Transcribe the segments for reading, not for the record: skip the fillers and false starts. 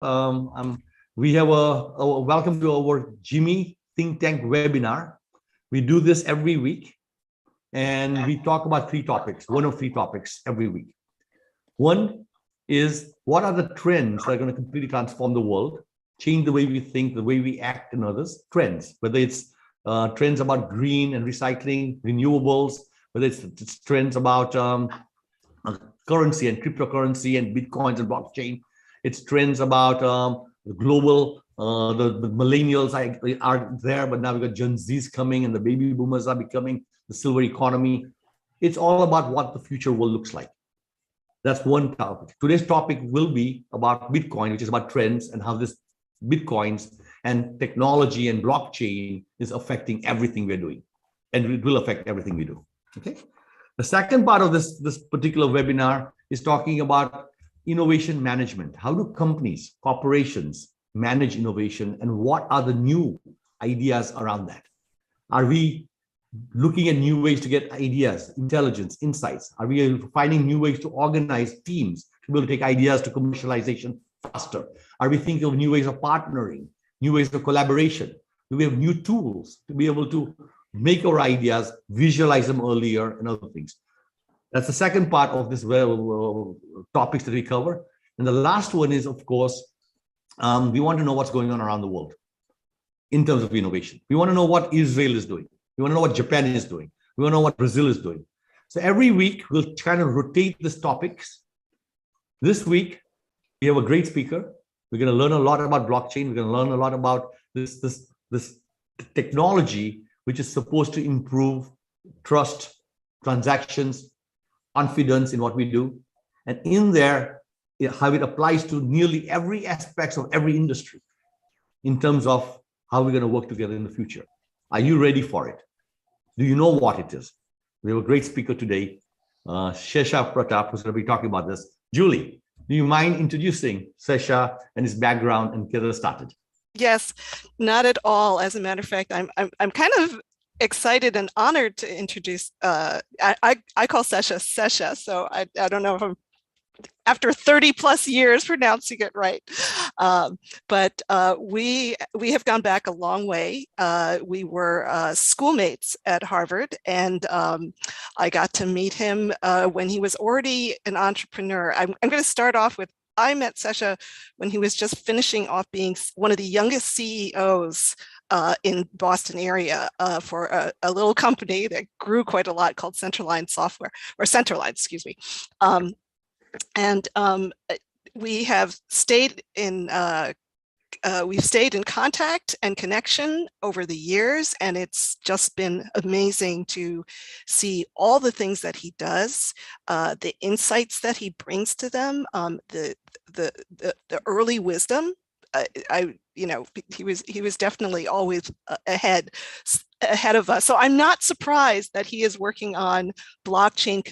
We have a welcome to our GIMI Think Tank webinar. We do this every week, and we talk about three topics, one of three topics every week. One is, what are the trends that are going to completely transform the world, change the way we think, the way we act, and others? Trends, whether it's trends about green and recycling, renewables, whether it's trends about currency and cryptocurrency and bitcoins and blockchain. It's trends about the global, the millennials are there, but now we've got Gen Z's coming and the baby boomers are becoming the silver economy. It's all about what the future world looks like. That's one topic. Today's topic will be about Bitcoin, which is about trends and how this Bitcoins and technology and blockchain is affecting everything we're doing. And it will affect everything we do. Okay. The second part of this particular webinar is talking about innovation management. How do companies, corporations manage innovation, and what are the new ideas around that? Are we looking at new ways to get ideas, intelligence, insights? Are we finding new ways to organize teams to be able to take ideas to commercialization faster? Are we thinking of new ways of partnering, new ways of collaboration? Do we have new tools to be able to make our ideas, visualize them earlier, and other things? That's the second part of this topics that we cover. And the last one is, of course, we want to know what's going on around the world in terms of innovation. We want to know what Israel is doing. We want to know what Japan is doing. We want to know what Brazil is doing. So every week, we'll kind of rotate these topics. This week, we have a great speaker. We're going to learn a lot about blockchain. We're going to learn a lot about this technology, which is supposed to improve trust, transactions, confidence in what we do. And in there, how it applies to nearly every aspect of every industry in terms of how we're going to work together in the future. Are you ready for it? Do you know what it is? We have a great speaker today, Sesha Pratap, who's going to be talking about this. Julie, do you mind introducing Sesha and his background and get us started? Yes, not at all. As a matter of fact, I'm kind of excited and honored to introduce. I call Sesha, so I don't know if I'm, after 30 plus years, pronouncing it right. But we have gone back a long way. We were schoolmates at Harvard, and I got to meet him when he was already an entrepreneur. I'm going to start off with, I met Sesha when he was just finishing off being one of the youngest CEOs in Boston area for a little company that grew quite a lot called Centerline Software, or Centerline, excuse me. We have stayed in we've stayed in contact and connection over the years, and it's just been amazing to see all the things that he does, the insights that he brings to them, the early wisdom. He was definitely always ahead of us. So I'm not surprised that he is working on blockchain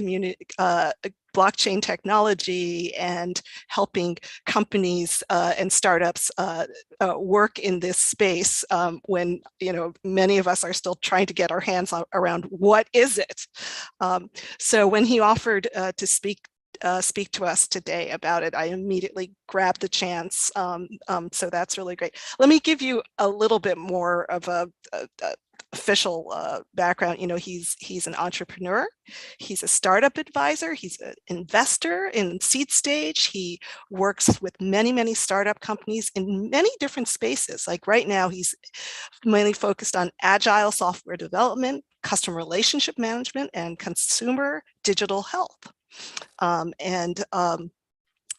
blockchain technology and helping companies and startups work in this space when many of us are still trying to get our hands around what is it. So when he offered to speak to us today about it, I immediately grabbed the chance. So that's really great. Let me give you a little bit more of a official background. He's an entrepreneur, he's a startup advisor, he's an investor in seed stage. He works with many startup companies in many different spaces. Like right now, he's mainly focused on agile software development, customer relationship management, and consumer digital health.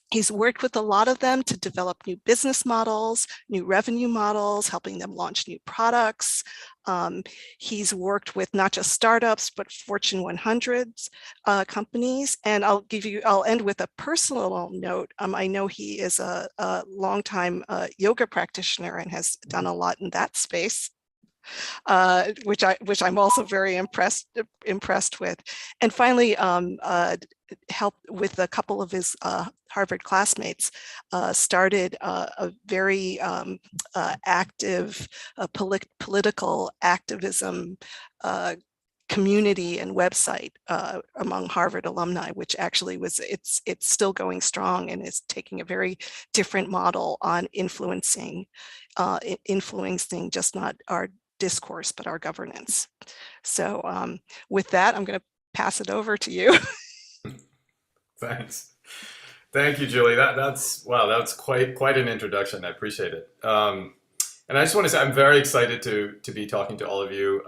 He's worked with a lot of them to develop new business models, new revenue models, helping them launch new products. He's worked with not just startups, but Fortune 100s companies. And I'll end with a personal note. I know he is a longtime yoga practitioner and has done a lot in that space. Which I'm also very impressed with. And finally, helped with a couple of his Harvard classmates, started a very active political activism community and website among Harvard alumni, which actually it's still going strong and is taking a very different model on influencing just not our discourse, but our governance. So with that, I'm going to pass it over to you. Thanks. Thank you, Julie. That's wow. That's quite an introduction. I appreciate it. And I just want to say I'm very excited to be talking to all of you.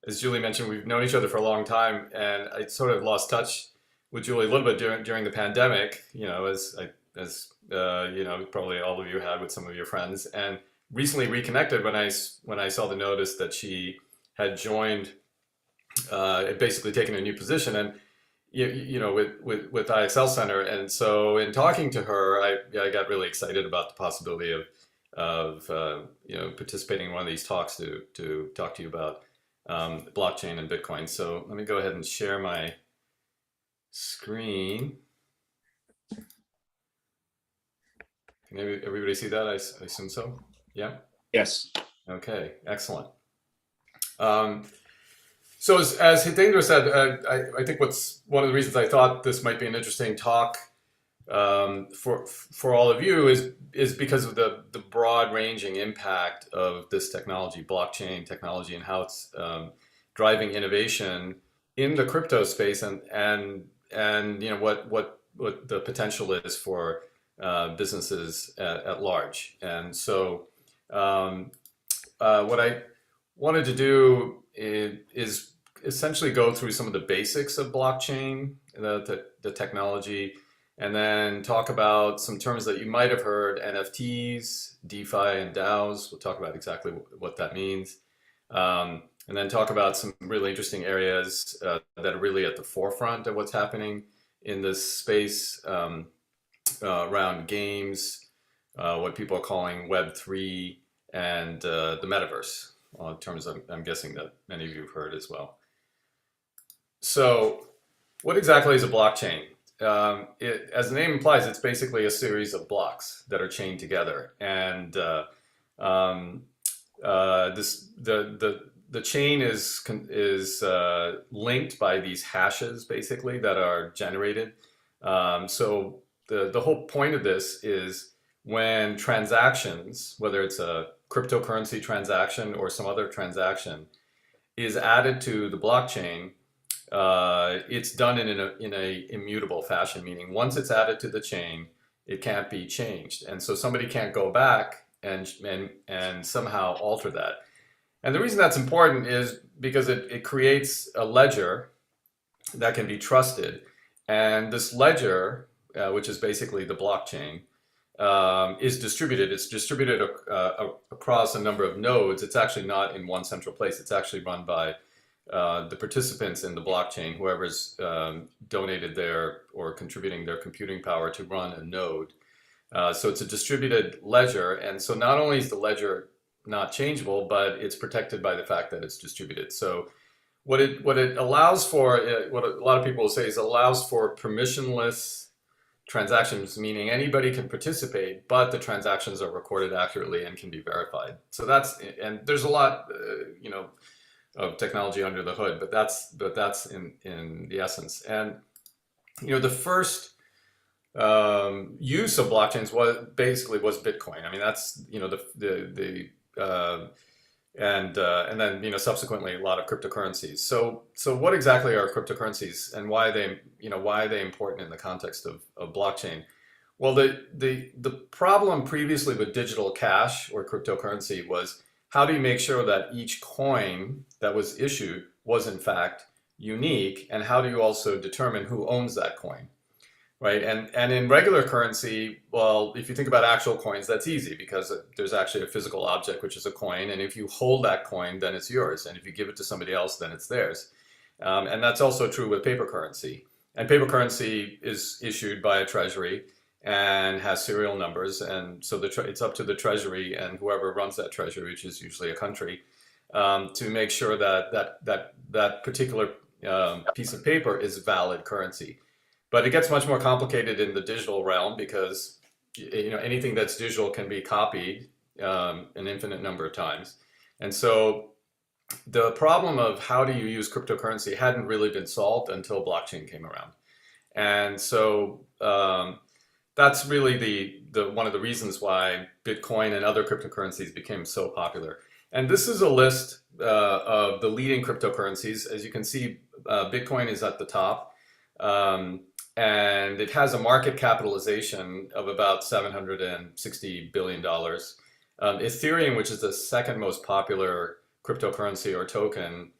As Julie mentioned, we've known each other for a long time, and I sort of lost touch with Julie a little bit during the pandemic. You know, as you know, probably all of you had with some of your friends, and recently reconnected when I saw the notice that she had joined, basically taken a new position, and you know, with IXL Center. And so in talking to her, I got really excited about the possibility of you know, participating in one of these talks to talk to you about blockchain and Bitcoin. So let me go ahead and share my screen. Can everybody see that? I assume so. Yeah. Yes. Okay. Excellent. So as Hitendra said, I think what's one of the reasons I thought this might be an interesting talk for all of you is because of the broad ranging impact of this technology, blockchain technology, and how it's driving innovation in the crypto space, and you know what the potential is for businesses at large. And so what I wanted to do is essentially go through some of the basics of blockchain, the technology, and then talk about some terms that you might have heard: NFTs, DeFi, and DAOs. We'll talk about exactly what that means. And then talk about some really interesting areas that are really at the forefront of what's happening in this space around games, what people are calling Web3, and the Metaverse, terms I'm guessing that many of you have heard as well. So what exactly is a blockchain? As the name implies, it's basically a series of blocks that are chained together, and the chain is linked by these hashes, basically, that are generated. So the whole point of this is when transactions, whether it's a cryptocurrency transaction or some other transaction, is added to the blockchain, it's done in a immutable fashion, meaning once it's added to the chain, it can't be changed, and so somebody can't go back and somehow alter that. And the reason that's important is because it creates a ledger that can be trusted, and this ledger, which is basically the blockchain, is distributed. It's distributed across a number of nodes. It's actually not in one central place. It's actually run by the participants in the blockchain, whoever's donated their or contributing their computing power to run a node. So it's a distributed ledger, and so not only is the ledger not changeable, but it's protected by the fact that it's distributed. So what it allows for, what a lot of people will say is, allows for permissionless transactions, meaning anybody can participate, but the transactions are recorded accurately and can be verified. So that's, and there's a lot, you know, of technology under the hood, but that's in the essence. And you know, the first use of blockchains was Bitcoin. I mean, that's, you know, and then, you know, subsequently a lot of cryptocurrencies. So what exactly are cryptocurrencies, and why are they important in the context of blockchain? Well, the problem previously with digital cash or cryptocurrency was, how do you make sure that each coin that was issued was in fact unique, and how do you also determine who owns that coin? Right, and in regular currency, well, if you think about actual coins, that's easy because there's actually a physical object, which is a coin, and if you hold that coin, then it's yours, and if you give it to somebody else, then it's theirs. And that's also true with paper currency. And paper currency is issued by a treasury and has serial numbers, and so it's up to the treasury and whoever runs that treasury, which is usually a country, to make sure that particular piece of paper is valid currency. But it gets much more complicated in the digital realm because, you know, anything that's digital can be copied an infinite number of times. And so the problem of how do you use cryptocurrency hadn't really been solved until blockchain came around. And so that's really the one of the reasons why Bitcoin and other cryptocurrencies became so popular. And this is a list of the leading cryptocurrencies. As you can see, Bitcoin is at the top, and it has a market capitalization of about $760 billion. Ethereum, which is the second most popular cryptocurrency or token,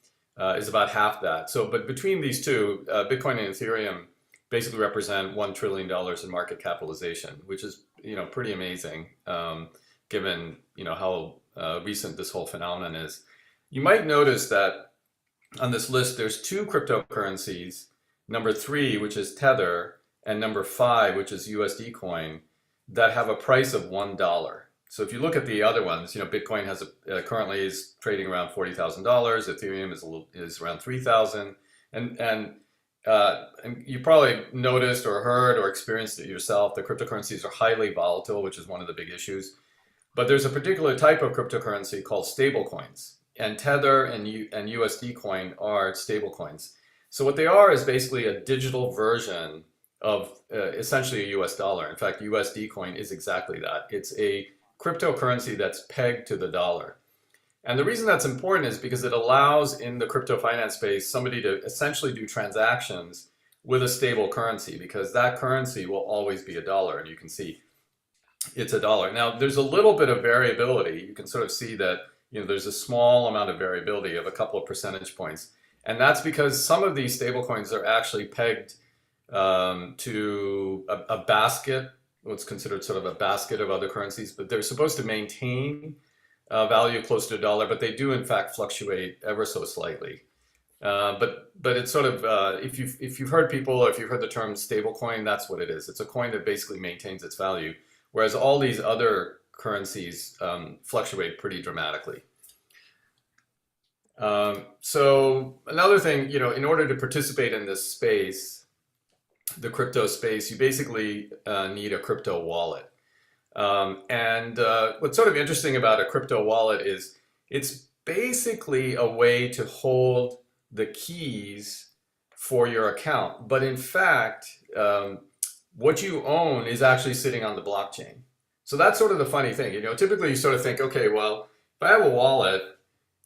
is about half that. So, but between these two, Bitcoin and Ethereum basically represent $1 trillion in market capitalization, which is, pretty amazing, given, how recent this whole phenomenon is. You might notice that on this list, there's two cryptocurrencies, number 3, which is Tether, and number 5, which is USD coin, that have a price of $1. So if you look at the other ones, Bitcoin has currently is trading around $40,000. Ethereum is around 3,000, and you probably noticed or heard or experienced it yourself. The cryptocurrencies are highly volatile, which is one of the big issues. But there's a particular type of cryptocurrency called stablecoins, and Tether and USD coin are stablecoins. So what they are is basically a digital version of essentially a US dollar. In fact, USD coin is exactly that. It's a cryptocurrency that's pegged to the dollar. And the reason that's important is because it allows, in the crypto finance space, somebody to essentially do transactions with a stable currency, because that currency will always be a dollar. And you can see it's a dollar. Now, there's a little bit of variability. You can sort of see that, there's a small amount of variability of a couple of percentage points. And that's because some of these stable coins are actually pegged to a basket, what's considered sort of a basket of other currencies, but they're supposed to maintain value close to a dollar, but they do in fact fluctuate ever so slightly. But it's sort of, if you've heard people, or if you've heard the term stable coin, that's what it is. It's a coin that basically maintains its value, whereas all these other currencies fluctuate pretty dramatically. So another thing, in order to participate in this space, the crypto space, you basically need a crypto wallet. And what's sort of interesting about a crypto wallet is it's basically a way to hold the keys for your account. But in fact, what you own is actually sitting on the blockchain. So that's sort of the funny thing. Typically you sort of think, okay, well, if I have a wallet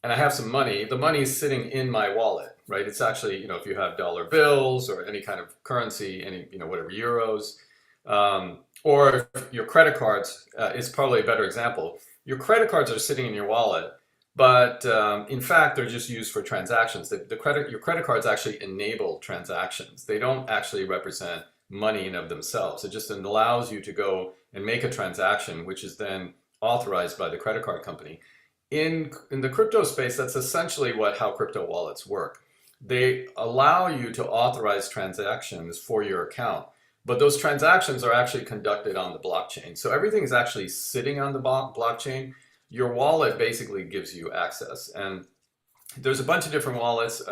and I have some money, the money is sitting in my wallet, right? It's actually, if you have dollar bills or any kind of currency, any, whatever, euros, or your credit cards is probably a better example. Your credit cards are sitting in your wallet, but in fact, they're just used for transactions. Your credit cards actually enable transactions. They don't actually represent money in of themselves. It just allows you to go and make a transaction, which is then authorized by the credit card company. In the crypto space, that's essentially how crypto wallets work. They allow you to authorize transactions for your account, but those transactions are actually conducted on the blockchain. So everything is actually sitting on the blockchain. Your wallet basically gives you access. And there's a bunch of different wallets.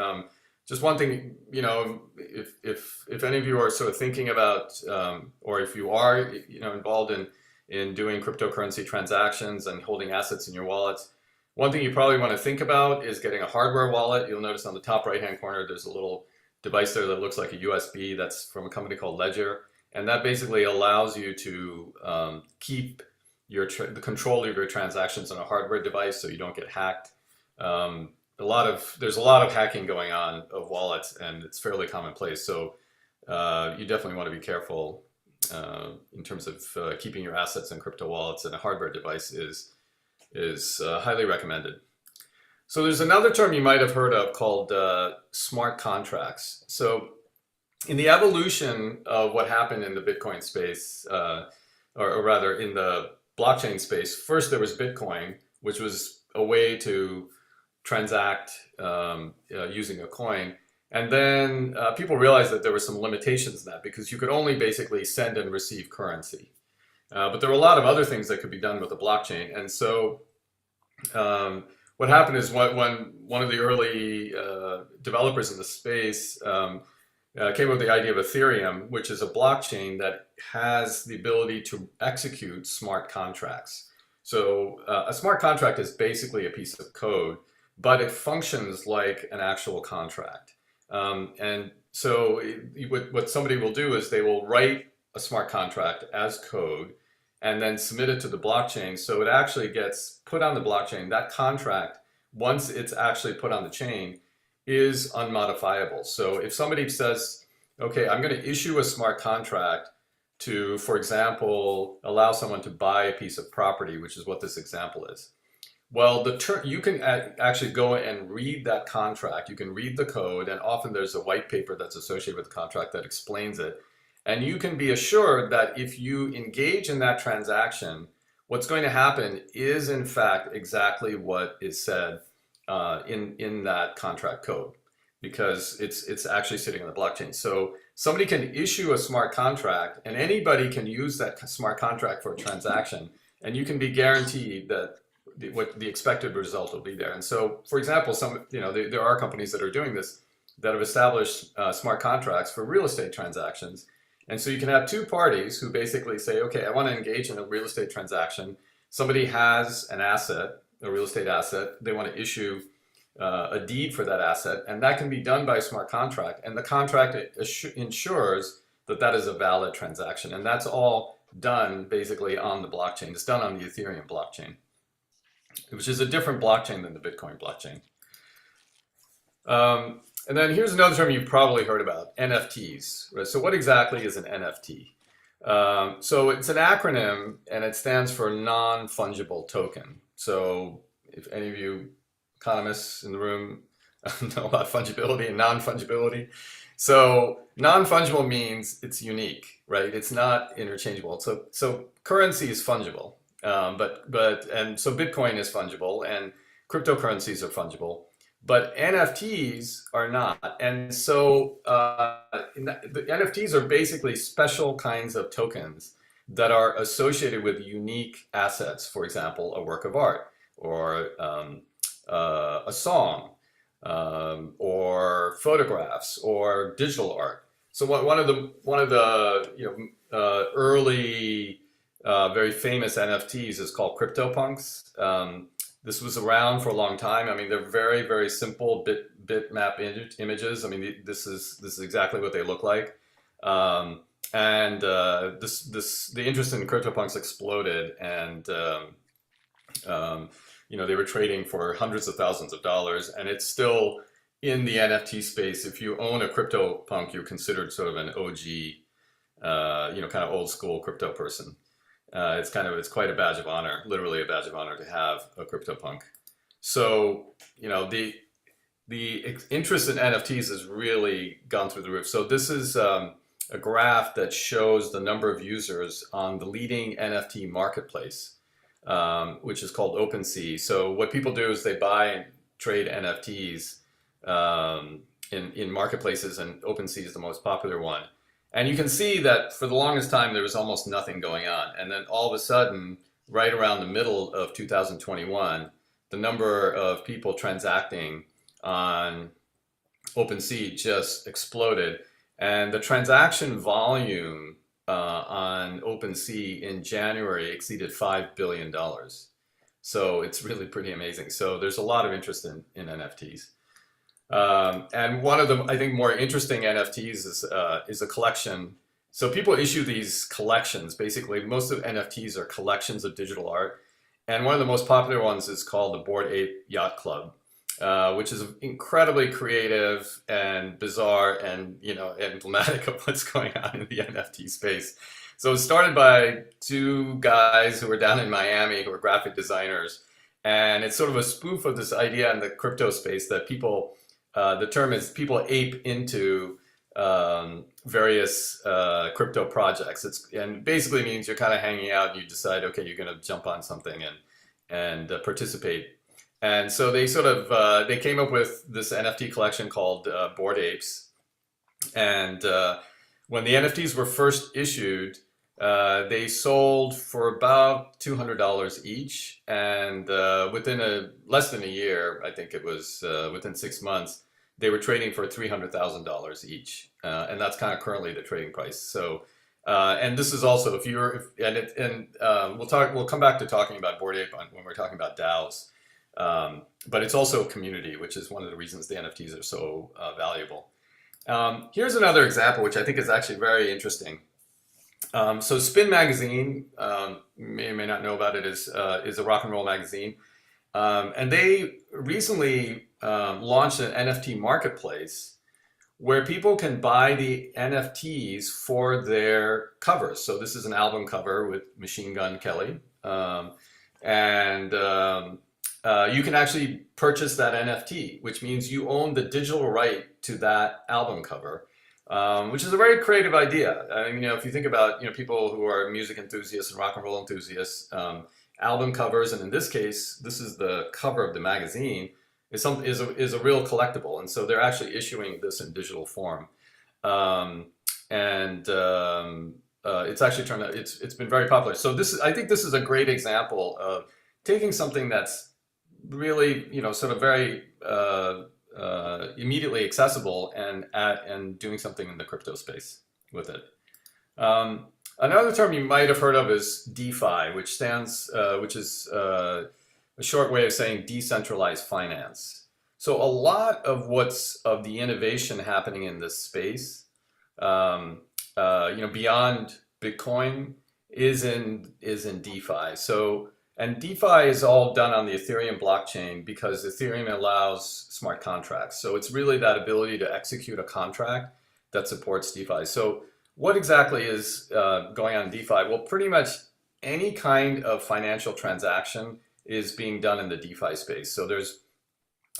Just one thing, if any of you are sort of thinking about, or if you are, involved in doing cryptocurrency transactions and holding assets in your wallets, one thing you probably want to think about is getting a hardware wallet. You'll notice on the top right-hand corner, there's a little device there that looks like a USB. That's from a company called Ledger. And that basically allows you to keep the control of your transactions on a hardware device so you don't get hacked. There's a lot of hacking going on of wallets, and it's fairly commonplace. So you definitely want to be careful in terms of keeping your assets in crypto wallets, and a hardware device is highly recommended. So there's another term you might have heard of called smart contracts. So in the evolution of what happened in the Bitcoin space, or rather in the blockchain space, first there was Bitcoin, which was a way to transact using a coin. And then people realized that there were some limitations in that, because you could only basically send and receive currency. But there were a lot of other things that could be done with the blockchain. And so what happened is when one of the early developers in the space came up with the idea of Ethereum, which is a blockchain that has the ability to execute smart contracts. So a smart contract is basically a piece of code but it functions like an actual contract. And so what somebody will do is they will write a smart contract as code and then submit it to the blockchain. So it actually gets put on the blockchain. That contract, once it's actually put on the chain, is unmodifiable. So if somebody says, okay, I'm going to issue a smart contract to, for example, allow someone to buy a piece of property, which is what this example is. Well, you can actually go and read that contract. You can read the code, and often there's a white paper that's associated with the contract that explains it. And you can be assured that if you engage in that transaction, what's going to happen is in fact exactly what is said in that contract code, because it's actually sitting on the blockchain. So somebody can issue a smart contract, and anybody can use that smart contract for a transaction, and you can be guaranteed that what the expected result will be there. And so, for example, there are companies that are doing this, that have established smart contracts for real estate transactions. And so you can have two parties who basically say, okay, I want to engage in a real estate transaction. Somebody has an asset, a real estate asset. They want to issue a deed for that asset, and that can be done by a smart contract. And the contract ensures that that is a valid transaction. And that's all done basically on the blockchain. It's done on the Ethereum blockchain, which is a different blockchain than the Bitcoin blockchain. And then here's another term you've probably heard about, NFTs. Right? So what exactly is an NFT? So it's an acronym, and it stands for non-fungible token. So if any of you economists in the room know about fungibility and non-fungibility. So non-fungible means it's unique, right? It's not interchangeable. So currency is fungible, and so Bitcoin is fungible, and cryptocurrencies are fungible. But NFTs are not. And so the NFTs are basically special kinds of tokens that are associated with unique assets. For example, a work of art, or a song, or photographs, or digital art. So one of the early very famous NFTs is called CryptoPunks. This was around for a long time. I mean, they're very, very simple bitmap images. I mean, this is exactly what they look like. The interest in CryptoPunks exploded, and they were trading for hundreds of thousands of dollars, and it's still in the NFT space. If you own a CryptoPunk, you're considered sort of an OG, kind of old school crypto person. It's quite a badge of honor, literally a badge of honor, to have a CryptoPunk. So, the interest in NFTs has really gone through the roof. So this is a graph that shows the number of users on the leading NFT marketplace, which is called OpenSea. So what people do is they buy and trade NFTs in marketplaces, and OpenSea is the most popular one. And you can see that for the longest time, there was almost nothing going on. And then all of a sudden, right around the middle of 2021, the number of people transacting on OpenSea just exploded. And the transaction volume on OpenSea in January exceeded $5 billion. So it's really pretty amazing. So there's a lot of interest in NFTs. And one of the, I think, more interesting NFTs is a collection. So people issue these collections. Basically, most of NFTs are collections of digital art. And one of the most popular ones is called the Bored Ape Yacht Club, which is incredibly creative and bizarre and, emblematic of what's going on in the NFT space. So it was started by two guys who were down in Miami who were graphic designers. And it's sort of a spoof of this idea in the crypto space that people, the term is people ape into various crypto projects. And basically means you're kind of hanging out and you decide, okay, you're going to jump on something and participate. And so they sort of, they came up with this NFT collection called Bored Apes. And when the NFTs were first issued, they sold for about $200 each. And within less than a year, I think it was within 6 months, they were trading for $300,000 each. And that's kind of currently the trading price. So, and this is also, we'll come back to talking about Bored Ape when we're talking about DAOs. But it's also a community, which is one of the reasons the NFTs are so valuable. Here's another example, which I think is actually very interesting. So Spin Magazine, may or may not know about it, is a rock and roll magazine. And they recently launched an NFT marketplace where people can buy the NFTs for their covers. So this is an album cover with Machine Gun Kelly. And you can actually purchase that NFT, which means you own the digital right to that album cover, which is a very creative idea. I mean, if you think about, people who are music enthusiasts and rock and roll enthusiasts, album covers, and in this case, this is the cover of the magazine, is a real collectible, and so they're actually issuing this in digital form, it's actually turned out it's been very popular. So I think this is a great example of taking something that's really sort of very immediately accessible and doing something in the crypto space with it. Another term you might have heard of is DeFi, which is a short way of saying decentralized finance. So a lot of the innovation happening in this space, beyond Bitcoin, is in DeFi. And DeFi is all done on the Ethereum blockchain because Ethereum allows smart contracts. So it's really that ability to execute a contract that supports DeFi. So what exactly is going on in DeFi? Well, pretty much any kind of financial transaction is being done in the DeFi space. So there's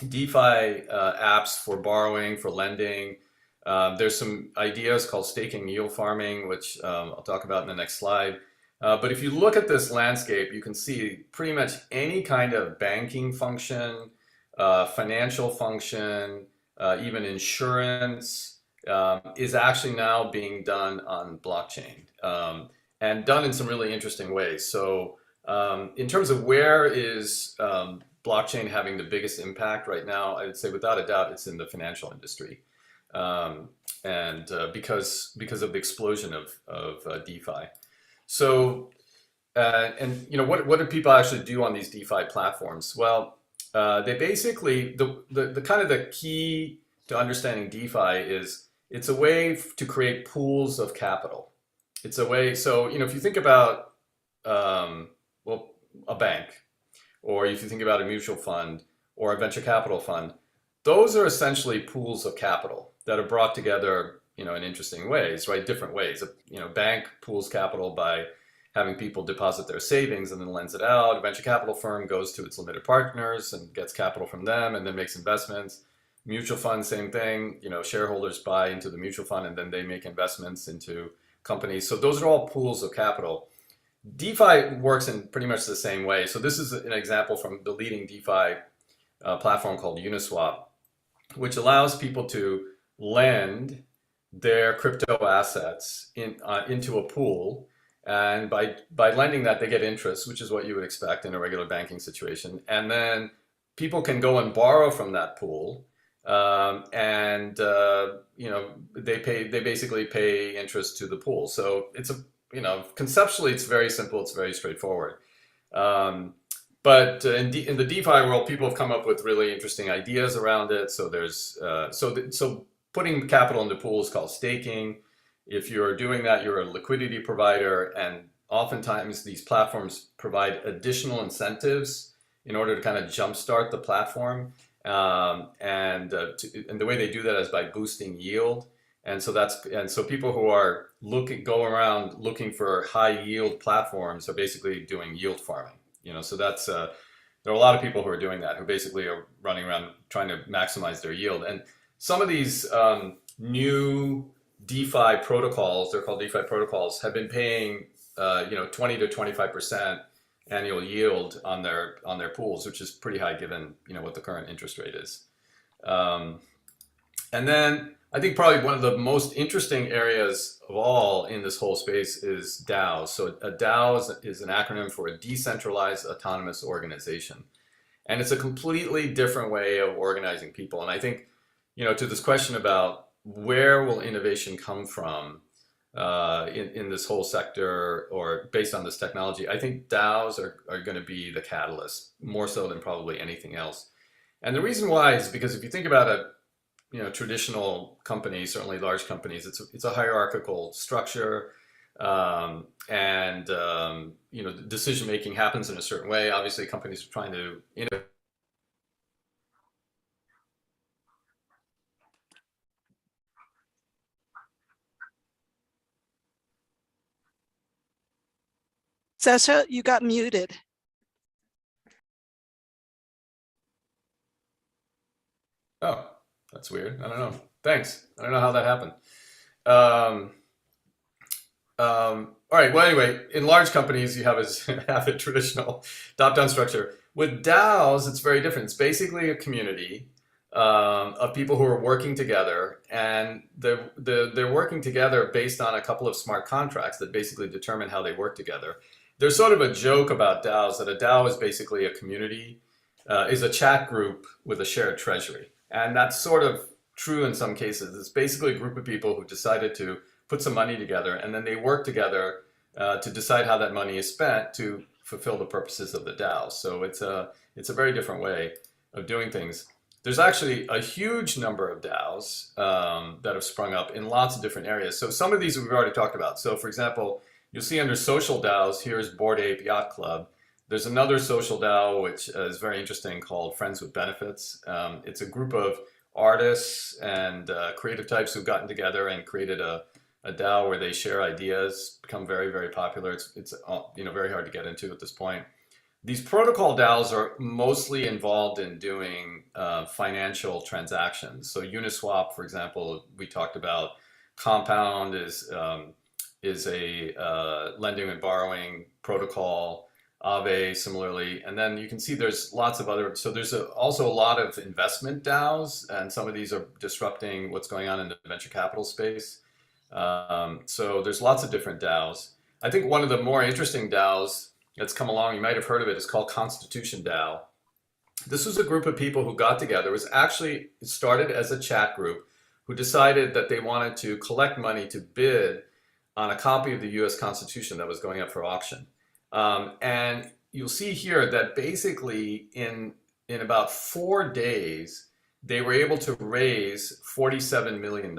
DeFi apps for borrowing, for lending. There's some ideas called staking yield farming, which I'll talk about in the next slide. But if you look at this landscape, you can see pretty much any kind of banking function, financial function, even insurance, is actually now being done on blockchain, and done in some really interesting ways. So in terms of where is blockchain having the biggest impact right now, I would say without a doubt it's in the financial industry, because of the explosion of DeFi. So what do people actually do on these DeFi platforms? Well, they basically, the kind of the key to understanding DeFi is it's a way to create pools of capital. It's a way, so if you think about a bank, or if you think about a mutual fund or a venture capital fund, those are essentially pools of capital that are brought together in interesting ways, right? Different ways. Bank pools capital by having people deposit their savings and then lends it out. A venture capital firm goes to its limited partners and gets capital from them and then makes investments. Mutual fund, same thing. Shareholders buy into the mutual fund and then they make investments into companies. So those are all pools of capital. DeFi works in pretty much the same way. So this is an example from the leading DeFi platform called Uniswap, which allows people to lend their crypto assets into a pool. And by lending that, they get interest, which is what you would expect in a regular banking situation. And then people can go and borrow from that pool. They basically pay interest to the pool. So it's conceptually, it's very simple. It's very straightforward. But in the DeFi world, people have come up with really interesting ideas around it. So there's so putting capital into pools is called staking. If you're doing that, you're a liquidity provider, and oftentimes these platforms provide additional incentives in order to kind of jumpstart the platform. And the way they do that is by boosting yield. And so people who are go around looking for high yield platforms are basically doing yield farming. So that's there are a lot of people who are doing that, who basically are running around trying to maximize their yield. And some of these new DeFi protocols, they're called DeFi protocols, have been paying 20 to 25% annual yield on their pools, which is pretty high given what the current interest rate is. And then I think probably one of the most interesting areas of all in this whole space is DAOs. So a DAO is an acronym for a decentralized autonomous organization. And it's a completely different way of organizing people. And I think, to this question about where will innovation come from, in this whole sector or based on this technology. I think DAOs are going to be the catalyst more so than probably anything else. And the reason why is because if you think about traditional companies, certainly large companies, it's a hierarchical structure, and decision making happens in a certain way. Obviously, companies are trying to innovate. Sesha, you got muted. Oh, that's weird. I don't know. Thanks. I don't know how that happened. All right. Well, anyway, in large companies, you have a traditional top-down structure. With DAOs, it's very different. It's basically a community of people who are working together, and they're working together based on a couple of smart contracts that basically determine how they work together. There's sort of a joke about DAOs that a DAO is basically a community, is a chat group with a shared treasury. And that's sort of true in some cases. It's basically a group of people who decided to put some money together, and then they work together to decide how that money is spent to fulfill the purposes of the DAO. So it's a very different way of doing things. There's actually a huge number of DAOs that have sprung up in lots of different areas. So some of these we've already talked about. So for example, you'll see under social DAOs, here's Bored Ape Yacht Club. There's another social DAO which is very interesting called Friends with Benefits. It's a group of artists and creative types who've gotten together and created a DAO where they share ideas, become very, very popular. It's very hard to get into at this point. These protocol DAOs are mostly involved in doing financial transactions. So Uniswap, for example, we talked about. Compound is a lending and borrowing protocol. Aave similarly, and then you can see there's lots of other, so there's also a lot of investment DAOs, and some of these are disrupting what's going on in the venture capital space. So there's lots of different DAOs. I think one of the more interesting DAOs that's come along, you might have heard of it, is called Constitution DAO. This was a group of people who got together. It started as a chat group who decided that they wanted to collect money to bid on a copy of the US Constitution that was going up for auction. And you'll see here that basically in about 4 days, they were able to raise $47 million.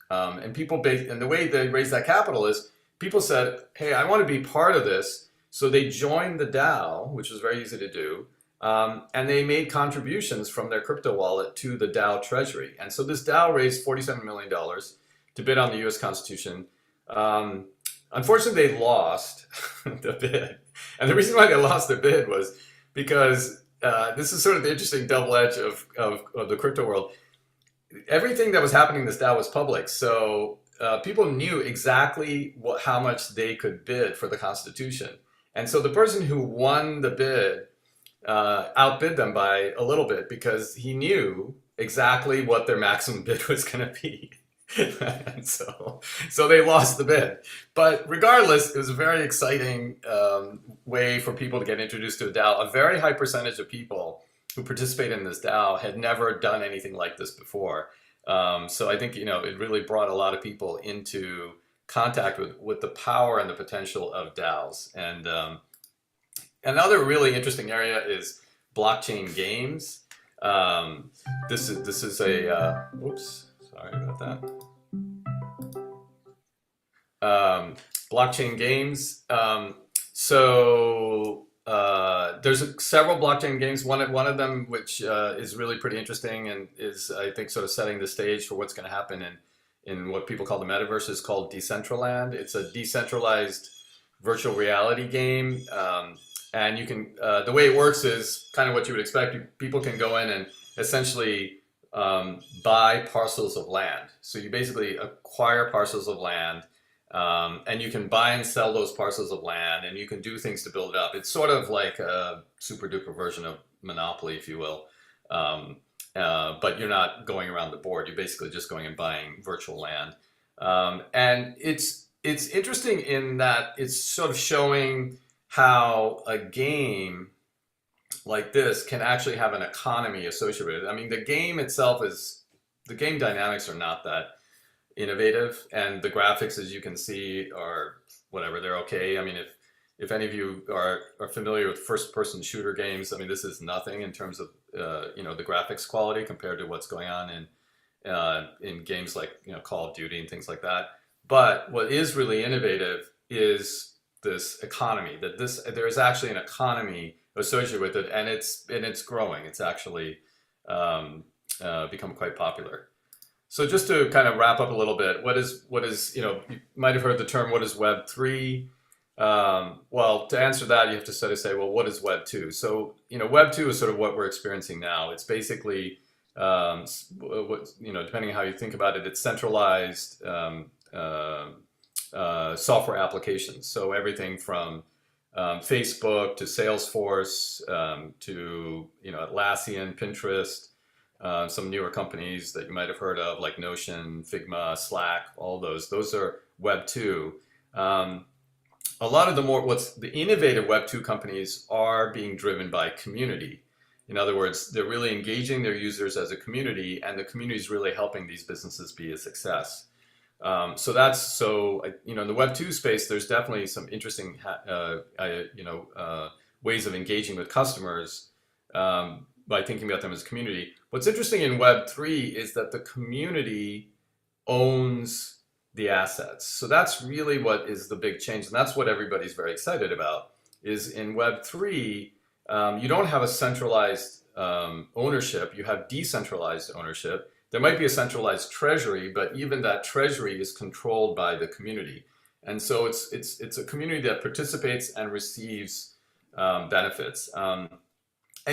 And the way they raised that capital is people said, hey, I want to be part of this. So they joined the DAO, which was very easy to do. And they made contributions from their crypto wallet to the DAO treasury. And so this DAO raised $47 million to bid on the US Constitution. Unfortunately, they lost the bid. And the reason why they lost the bid was because this is sort of the interesting double edge of the crypto world. Everything that was happening in this DAO was public. So people knew exactly how much they could bid for the Constitution. And so the person who won the bid outbid them by a little bit because he knew exactly what their maximum bid was going to be. And so they lost the bid. But regardless, it was a very exciting way for people to get introduced to a DAO. A very high percentage of people who participate in this DAO had never done anything like this before. So I think it really brought a lot of people into contact with the power and the potential of DAOs. And another really interesting area is blockchain games. This is a whoops. Sorry about that. Blockchain games. There's several blockchain games. One of them, which is really pretty interesting and is, I think, sort of setting the stage for what's going to happen in what people call the metaverse, is called Decentraland. It's a decentralized virtual reality game. And you can, the way it works is kind of what you would expect. People can go in and essentially buy parcels of land. So you basically acquire parcels of land, and you can buy and sell those parcels of land, and you can do things to build it up. It's sort of like a super duper version of Monopoly, if you will. But you're not going around the board. You're basically just going and buying virtual land. And it's interesting in that it's sort of showing how a game like this can actually have an economy associated with it. I mean, the game itself the game dynamics are not that innovative, and the graphics, as you can see, are whatever, they're okay. I mean, if any of you are familiar with first-person shooter games, I mean, this is nothing in terms of the graphics quality compared to what's going on in games like Call of Duty and things like that. But what is really innovative is this economy, that there is actually an economy associated with it, and it's growing. It's actually become quite popular. So just to kind of wrap up a little bit, what is you might have heard the term, what is Web3? Well, to answer that, you have to sort of say, well, what is Web 2? So, Web 2 is sort of what we're experiencing now. It's basically, depending on how you think about it, it's centralized software applications. So everything from Facebook to Salesforce to Atlassian, Pinterest, some newer companies that you might have heard of like Notion, Figma, Slack, all those are Web 2. A lot of the innovative Web 2 companies are being driven by community. In other words, they're really engaging their users as a community, and the community is really helping these businesses be a success. In the Web 2 space, there's definitely some interesting, ways of engaging with customers by thinking about them as a community. What's interesting in Web 3 is that the community owns the assets. So that's really what is the big change, and that's what everybody's very excited about. Is in Web 3, you don't have a centralized ownership. You have decentralized ownership. There might be a centralized treasury, but even that treasury is controlled by the community. And so it's a community that participates and receives benefits. And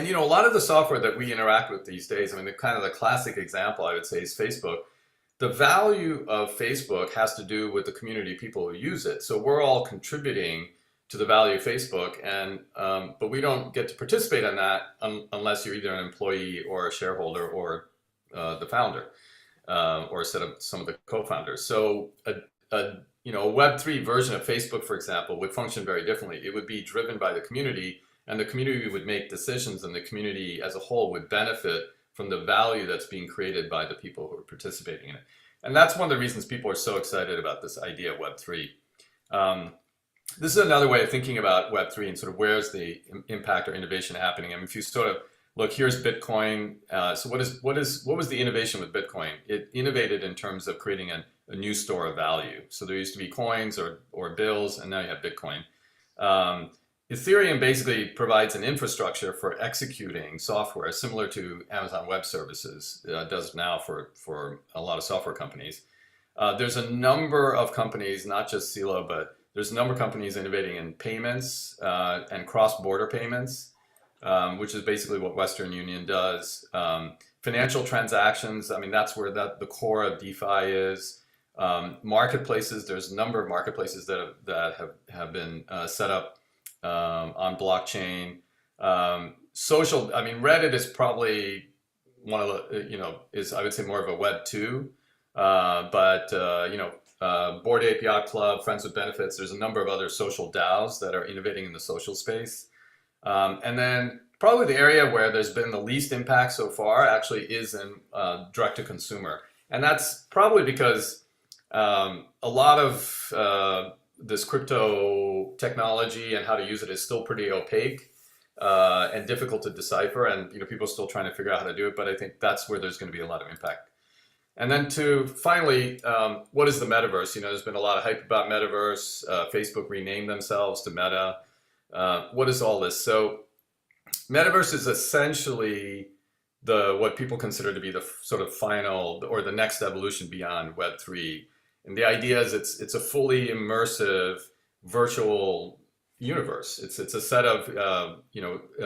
a lot of the software that we interact with these days, I mean, the classic example I would say is Facebook. The value of Facebook has to do with the community of people who use it. So we're all contributing to the value of Facebook, but we don't get to participate in that unless you're either an employee or a shareholder or the founder or some of the co-founders. So a Web3 version of Facebook, for example, would function very differently. It would be driven by the community, and the community would make decisions, and the community as a whole would benefit from the value that's being created by the people who are participating in it. And that's one of the reasons people are so excited about this idea of Web3. This is another way of thinking about Web3 and sort of where's the impact or innovation happening. I mean, if you sort of look, here's Bitcoin. So what was the innovation with Bitcoin? It innovated in terms of creating a new store of value. So there used to be coins or bills, and now you have Bitcoin. Ethereum basically provides an infrastructure for executing software similar to Amazon Web Services does now for a lot of software companies. There's a number of companies, not just Silo, but there's a number of companies innovating in payments and cross-border payments, which is basically what Western Union does. Financial transactions, I mean, that's where the core of DeFi is. Marketplaces, there's a number of marketplaces that have been set up on blockchain. Social, I mean, Reddit is probably one of the, is, I would say, more of a Web 2. Bored Ape Yacht Club, Friends with Benefits, there's a number of other social DAOs that are innovating in the social space. And then probably the area where there's been the least impact so far actually is in direct to consumer. And that's probably because a lot of this crypto technology and how to use it is still pretty opaque and difficult to decipher, and people are still trying to figure out how to do it, but I think that's where there's going to be a lot of impact. And then to finally, what is the metaverse? There's been a lot of hype about metaverse. Facebook renamed themselves to Meta. What is all this? So metaverse is essentially what people consider to be the sort of final or the next evolution beyond Web3. And the idea is it's a fully immersive virtual universe. It's a set of,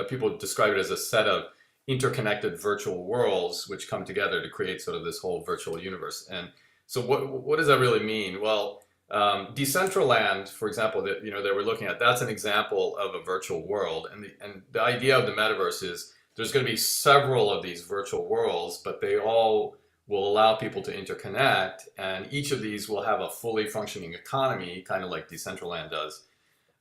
people describe it as a set of interconnected virtual worlds which come together to create sort of this whole virtual universe. And so what does that really mean? Well, Decentraland, for example, that we're looking at, that's an example of a virtual world. And the idea of the metaverse is there's going to be several of these virtual worlds, but they all will allow people to interconnect, and each of these will have a fully functioning economy, kind of like Decentraland does,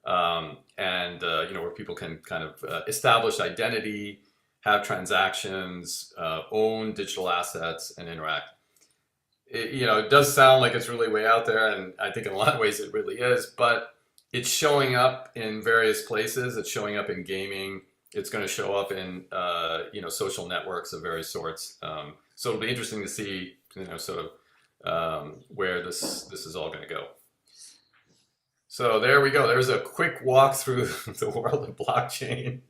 where people can kind of establish identity, have transactions, own digital assets, and interact. it does sound like it's really way out there, and I think in a lot of ways it really is, but it's showing up in various places. It's showing up in gaming. It's going to show up in social networks of various sorts. So it'll be interesting to see sort of where this is all going to go. So there we go. There's a quick walk through the world of blockchain,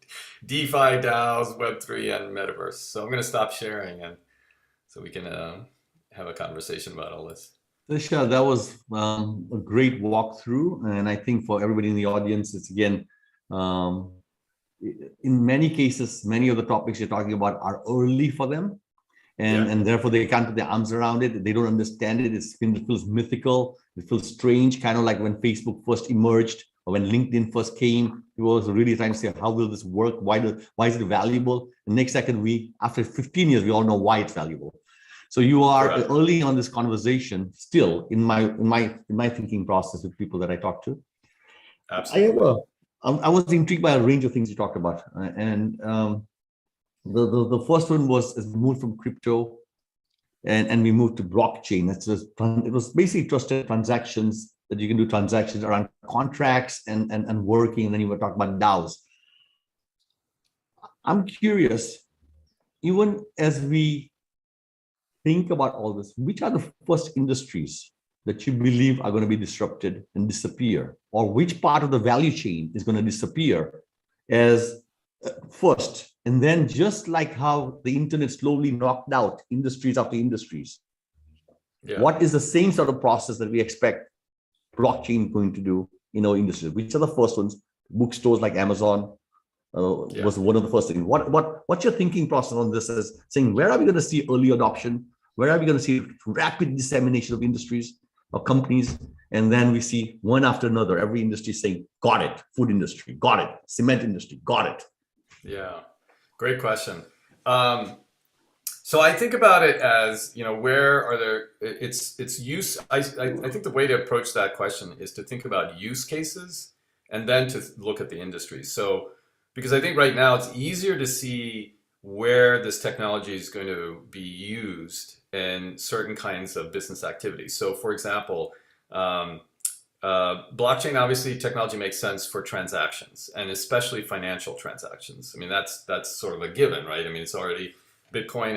DeFi, DAOs, Web3, and Metaverse. So I'm going to stop sharing, and so we can have a conversation about all this. Sesha, that was a great walkthrough, and I think for everybody in the audience, it's again, in many cases, many of the topics you're talking about are early for them, and therefore they can't put their arms around it. They don't understand it. It feels mythical. It feels strange, kind of like when Facebook first emerged or when LinkedIn first came. People was really trying to say, how will this work? Why is it valuable? The next second, after 15 years, we all know why it's valuable. So you are early on this conversation, still in my thinking process with people that I talk to. Absolutely. I was intrigued by a range of things you talked about, and the first one was moved from crypto, and we moved to blockchain. It was basically trusted transactions, that you can do transactions around contracts and working, and then you were talking about DAOs. I'm curious, even as we think about all this, which are the first industries that you believe are going to be disrupted and disappear, or which part of the value chain is going to disappear as first? And then, just like how the internet slowly knocked out industries after industries, what is the same sort of process that we expect blockchain going to do in our industry? Which are the first ones? Bookstores like Amazon was one of the first things. What's your thinking process on this, as saying, where are we going to see early adoption? Where are we going to see rapid dissemination of industries or companies? And then we see one after another, every industry saying, got it. Food industry, got it. Cement industry, got it. Yeah, great question. So I think about it as, where are there, it's use. I think the way to approach that question is to think about use cases and then to look at the industries. So, because I think right now it's easier to see where this technology is going to be used in certain kinds of business activities. So for example, blockchain, obviously technology makes sense for transactions, and especially financial transactions. I mean, that's sort of a given, right? I mean, it's already, Bitcoin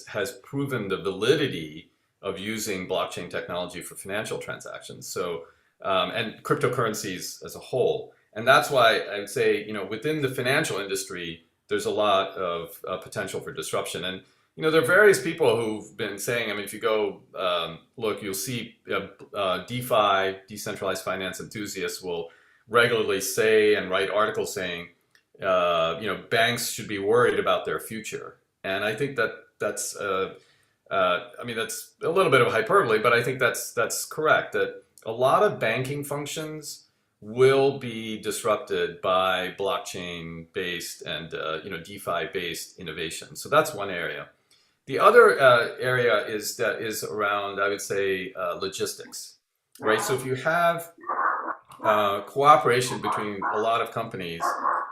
has proven the validity of using blockchain technology for financial transactions. So, and cryptocurrencies as a whole. And that's why I'd say, within the financial industry, there's a lot of potential for disruption. And, there are various people who've been saying, I mean, if you go look, you'll see DeFi, decentralized finance enthusiasts will regularly say and write articles saying, banks should be worried about their future. And I think that's I mean, that's a little bit of hyperbole, but I think that's correct, that a lot of banking functions will be disrupted by blockchain-based and DeFi-based innovation. So that's one area. The other area is around, I would say, logistics, right? So if you have cooperation between a lot of companies,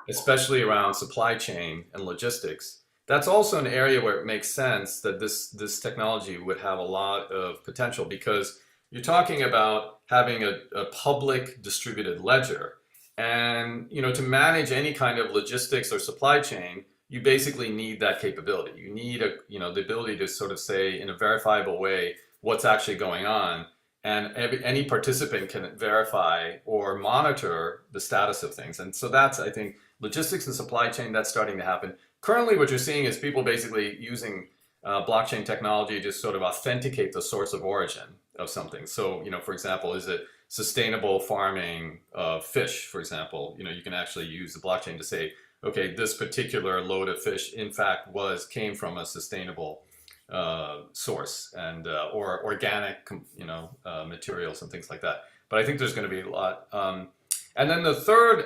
especially around supply chain and logistics, that's also an area where it makes sense that this technology would have a lot of potential, because you're talking about having a public distributed ledger. And to manage any kind of logistics or supply chain, you basically need that capability. You need the ability to sort of say in a verifiable way what's actually going on, and any participant can verify or monitor the status of things. And so that's, I think, logistics and supply chain, that's starting to happen. Currently, what you're seeing is people basically using blockchain technology to sort of authenticate the source of origin of something. So, for example, is it sustainable farming of fish, for example? You can actually use the blockchain to say, okay, this particular load of fish, in fact, came from a sustainable source, and or organic, materials and things like that. But I think there's going to be a lot. And then the third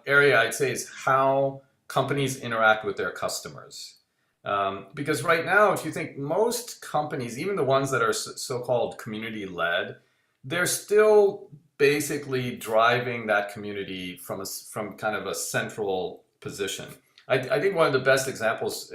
area I'd say is how companies interact with their customers. Because right now, if you think, most companies, even the ones that are so-called community-led, they're still basically driving that community from kind of a central position. I think one of the best examples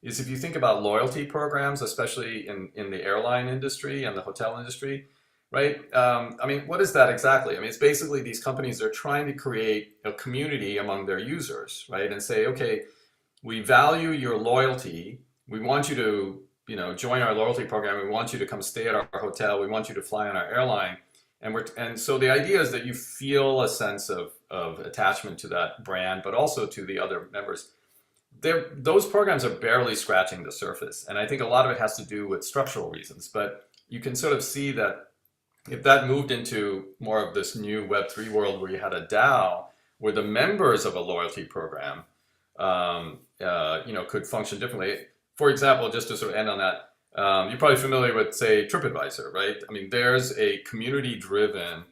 is if you think about loyalty programs, especially in the airline industry and the hotel industry, right? I mean, what is that exactly? I mean, it's basically these companies are trying to create a community among their users, right? And say, okay, we value your loyalty. We want you to, you know, join our loyalty program. We want you to come stay at our hotel. We want you to fly on our airline. And so the idea is that you feel a sense of attachment to that brand, but also to the other members. Those programs are barely scratching the surface. And I think a lot of it has to do with structural reasons, but you can sort of see that if that moved into more of this new Web3 world where you had a DAO, where the members of a loyalty program, you know, could function differently. For example, just to sort of end on that, you're probably familiar with, say, TripAdvisor, right? I mean, there's a community-driven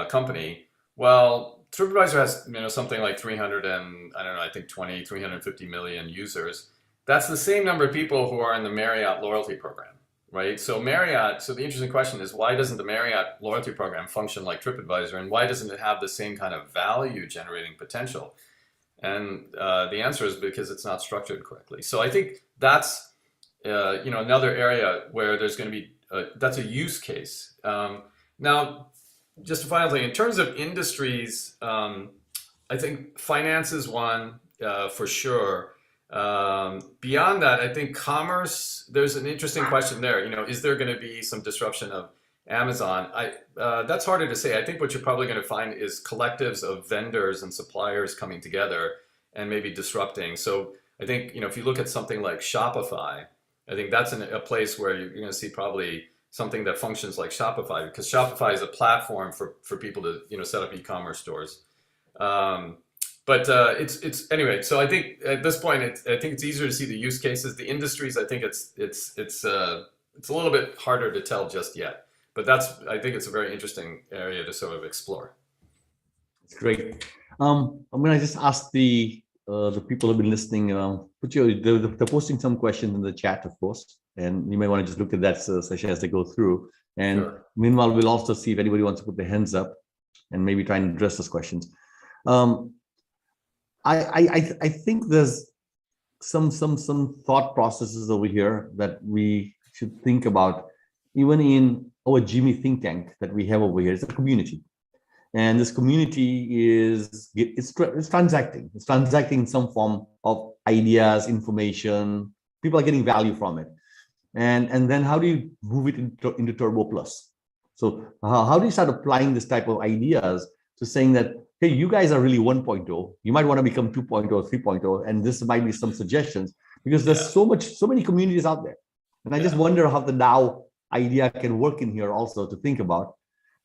company. Well, TripAdvisor has, you know, something like 300 and I don't know, I think 350 million users. That's the same number of people who are in the Marriott loyalty program, right? So Marriott, so the interesting question is, why doesn't the Marriott loyalty program function like TripAdvisor, and why doesn't it have the same kind of value generating potential? And the answer is because it's not structured correctly. So I think that's you know, another area where there's going to be that's a use case. Now, just a final thing in terms of industries, I think finance is one for sure. Beyond that, I think commerce. There's an interesting question there. You know, is there going to be some disruption of Amazon? That's harder to say. I think what you're probably going to find is collectives of vendors and suppliers coming together and maybe disrupting. So I think, you know, if you look at something like Shopify, I think that's a place where you're going to see probably something that functions like Shopify, because Shopify is a platform for people to, you know, set up e-commerce stores. But it's anyway. So I think at this point, I think it's easier to see the use cases. The industries, I think it's a little bit harder to tell just yet. But I think it's a very interesting area to sort of explore. It's great. I'm gonna just ask the people who've been listening. They're posting some questions in the chat, of course, and you may want to just look at that session as they go through. And sure. Meanwhile, we'll also see if anybody wants to put their hands up and maybe try and address those questions. I think there's some thought processes over here that we should think about, even in our GIMI Think Tank that we have over here. It's a community, and this community is transacting. It's transacting in some form of ideas, information. People are getting value from it, and then how do you move it into Turbo Plus? So how do you start applying this type of ideas to saying that, hey, you guys are really 1.0. You might want to become 2.0, 3.0, and this might be some suggestions, because there's so many communities out there. And I just wonder how the DAO idea can work in here also to think about.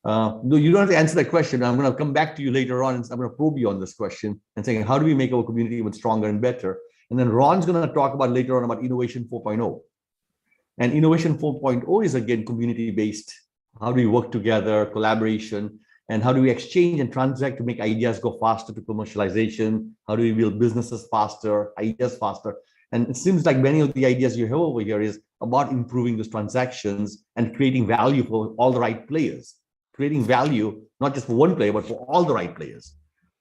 No, you don't have to answer that question. I'm going to come back to you later on, and I'm going to probe you on this question and saying, how do we make our community even stronger and better? And then Ron's going to talk about later on about Innovation 4.0. And Innovation 4.0 is again community-based. How do we work together, collaboration, and how do we exchange and transact to make ideas go faster to commercialization? How do we build businesses faster, ideas faster? And it seems like many of the ideas you have over here is about improving those transactions and creating value for all the right players. Creating value, not just for one player, but for all the right players.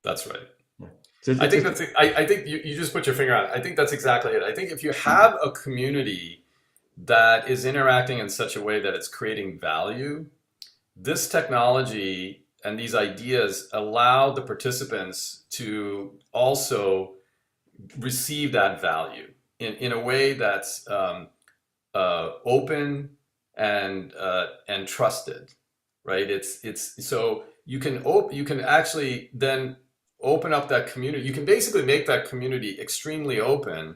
That's right. Yeah. So I think you just put your finger on it. I think that's exactly it. I think if you have a community that is interacting in such a way that it's creating value, this technology and these ideas allow the participants to also receive that value in a way that's open and trusted, right? It's so you can actually then open up that community. You can basically make that community extremely open,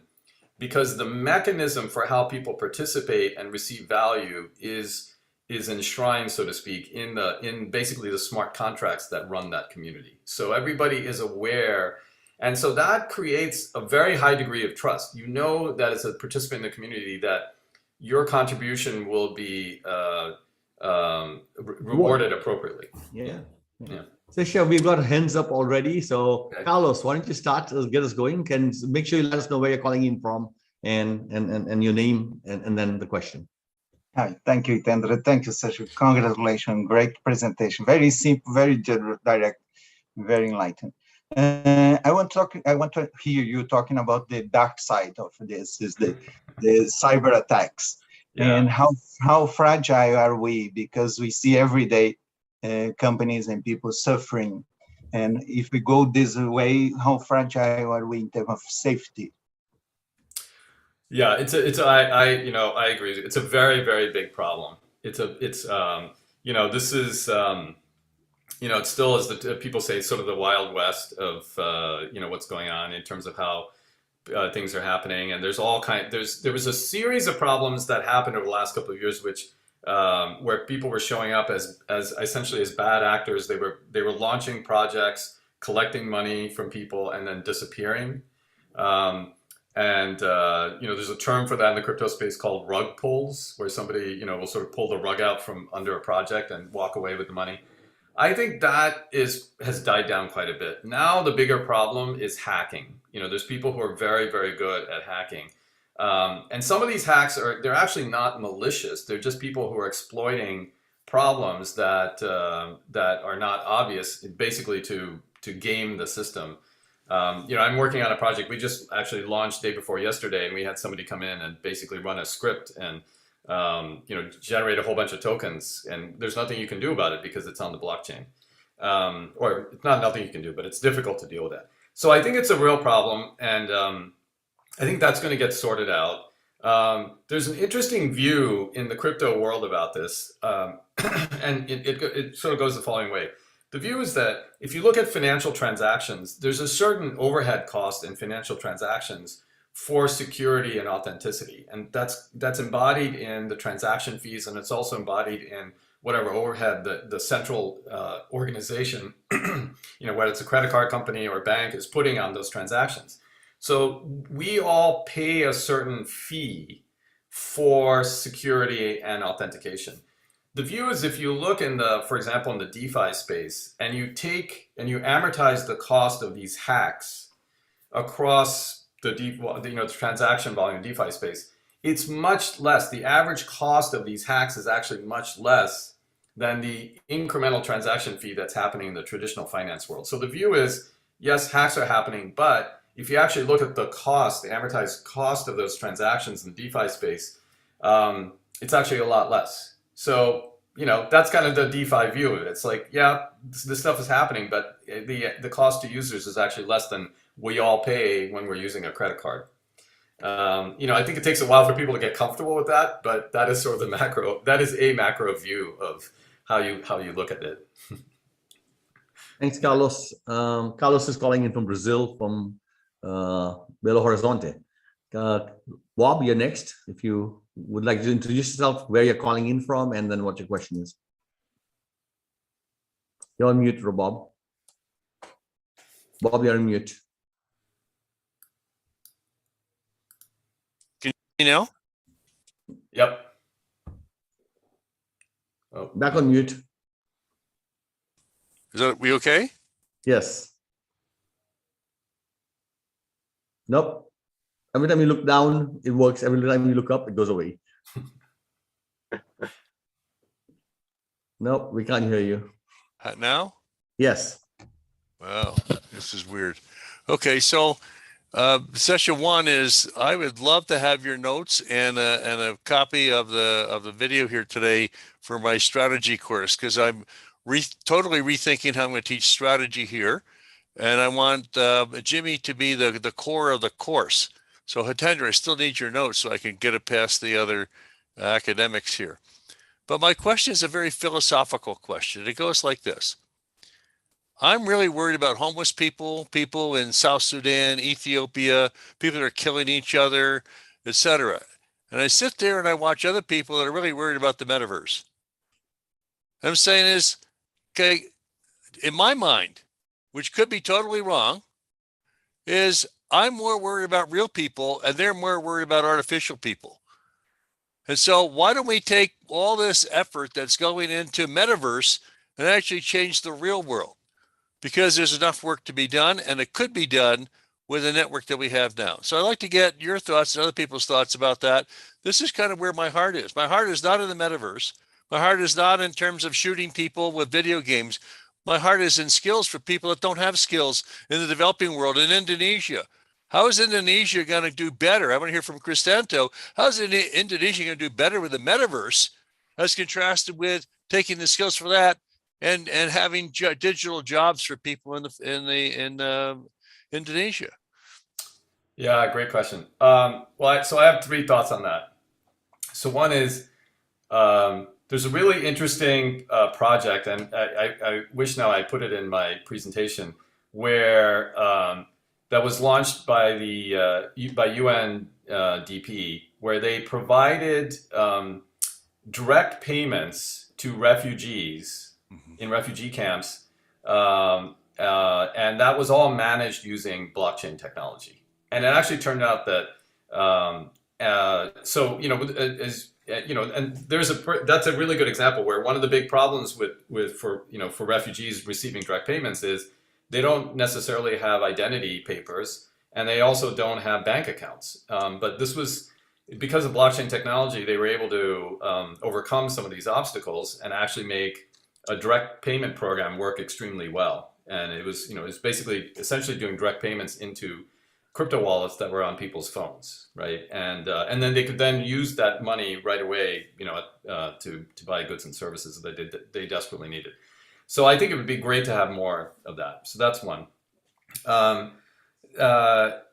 because the mechanism for how people participate and receive value is enshrined, so to speak, in basically the smart contracts that run that community. So everybody is aware, and so that creates a very high degree of trust. You know that as a participant in the community, that your contribution will be rewarded appropriately. Yeah. Sesha, we've got hands up already. So okay. Carlos, why don't you start? Get us going. Can make sure you let us know where you're calling in from and your name and then the question. Hi, thank you, Itendra. Thank you, Sesha. Congratulations, great presentation. Very simple, very direct, very enlightened. I want to hear you talking about the dark side of this, is the cyber attacks, Yeah. and how fragile are we, because we see every day companies and people suffering, and if we go this way, how fragile are we in terms of safety? Yeah, I agree. It's a very, very big problem. This is, it still is people say sort of the Wild West of, what's going on in terms of how things are happening. And there was a series of problems that happened over the last couple of years, which, where people were showing up as essentially as bad actors. They were launching projects, collecting money from people, and then disappearing. There's a term for that in the crypto space called rug pulls, where somebody, will sort of pull the rug out from under a project and walk away with the money. I think that has died down quite a bit. Now the bigger problem is hacking. There's people who are very, very good at hacking. And some of these hacks they're actually not malicious. They're just people who are exploiting problems that are not obvious, basically to game the system. I'm working on a project. We just actually launched day before yesterday, and we had somebody come in and basically run a script and generate a whole bunch of tokens. And there's nothing you can do about it because it's on the blockchain. Or it's not nothing you can do, but it's difficult to deal with that. So I think it's a real problem, and I think that's going to get sorted out. There's an interesting view in the crypto world about this, and it sort of goes the following way. The view is that if you look at financial transactions, there's a certain overhead cost in financial transactions for security and authenticity. And that's embodied in the transaction fees, and it's also embodied in whatever overhead the central organization, whether it's a credit card company or a bank, is putting on those transactions. So we all pay a certain fee for security and authentication. The view is, if you look for example, in the DeFi space, and you amortize the cost of these hacks across the transaction volume DeFi space, it's much less. The average cost of these hacks is actually much less than the incremental transaction fee that's happening in the traditional finance world. So the view is, yes, hacks are happening, but if you actually look at the amortized cost of those transactions in the DeFi space, it's actually a lot less. So, that's kind of the DeFi view of it. It's like, yeah, this stuff is happening, but the cost to users is actually less than we all pay when we're using a credit card. I think it takes a while for people to get comfortable with that, but that is sort of that is a macro view of how you look at it. Thanks, Carlos. Carlos is calling in from Brazil, from Belo Horizonte. Bob, you're next. If you would like to introduce yourself, where you're calling in from, and then what your question is. You're on mute, Bob. Bob, you're on mute. Can you know? Yep. Oh. Back on mute. We okay? Yes. Nope. Every time you look down, it works. Every time you look up, it goes away. Nope, we can't hear you. Now? Yes. Wow, this is weird. Okay, so session one is, I would love to have your notes and a copy of the video here today for my strategy course, because I'm totally rethinking how I'm going to teach strategy here, and I want Jimmy to be the core of the course. So Hitendra, I still need your notes so I can get it past the other academics here. But my question is a very philosophical question. It goes like this. I'm really worried about homeless people in South Sudan, Ethiopia, people that are killing each other, etc. And I sit there and I watch other people that are really worried about the metaverse. And I'm saying is, okay, in my mind, which could be totally wrong, is I'm more worried about real people and they're more worried about artificial people. And so why don't we take all this effort that's going into metaverse and actually change the real world? Because there's enough work to be done, and it could be done with the network that we have now. So I'd like to get your thoughts and other people's thoughts about that. This is kind of where my heart is. My heart is not in the metaverse. My heart is not in terms of shooting people with video games. My heart is in skills for people that don't have skills in the developing world. In Indonesia, how is Indonesia going to do better? I want to hear from Cristanto. How is Indonesia going to do better with the metaverse as contrasted with taking the skills for that and having digital jobs for people in Indonesia? Yeah, great question. So I have three thoughts on that. So one is there's a really interesting project, and I wish now I put it in my presentation, where that was launched by the by UNDP, where they provided direct payments to refugees in refugee camps, and that was all managed using blockchain technology. And it actually turned out that so and that's a really good example where one of the big problems for refugees receiving direct payments is they don't necessarily have identity papers, and they also don't have bank accounts. But this was because of blockchain technology, they were able to overcome some of these obstacles and actually make a direct payment program work extremely well. And it was basically essentially doing direct payments into crypto wallets that were on people's phones, right? And then they could then use that money right away, to buy goods and services that they desperately needed. So I think it would be great to have more of that. So that's one.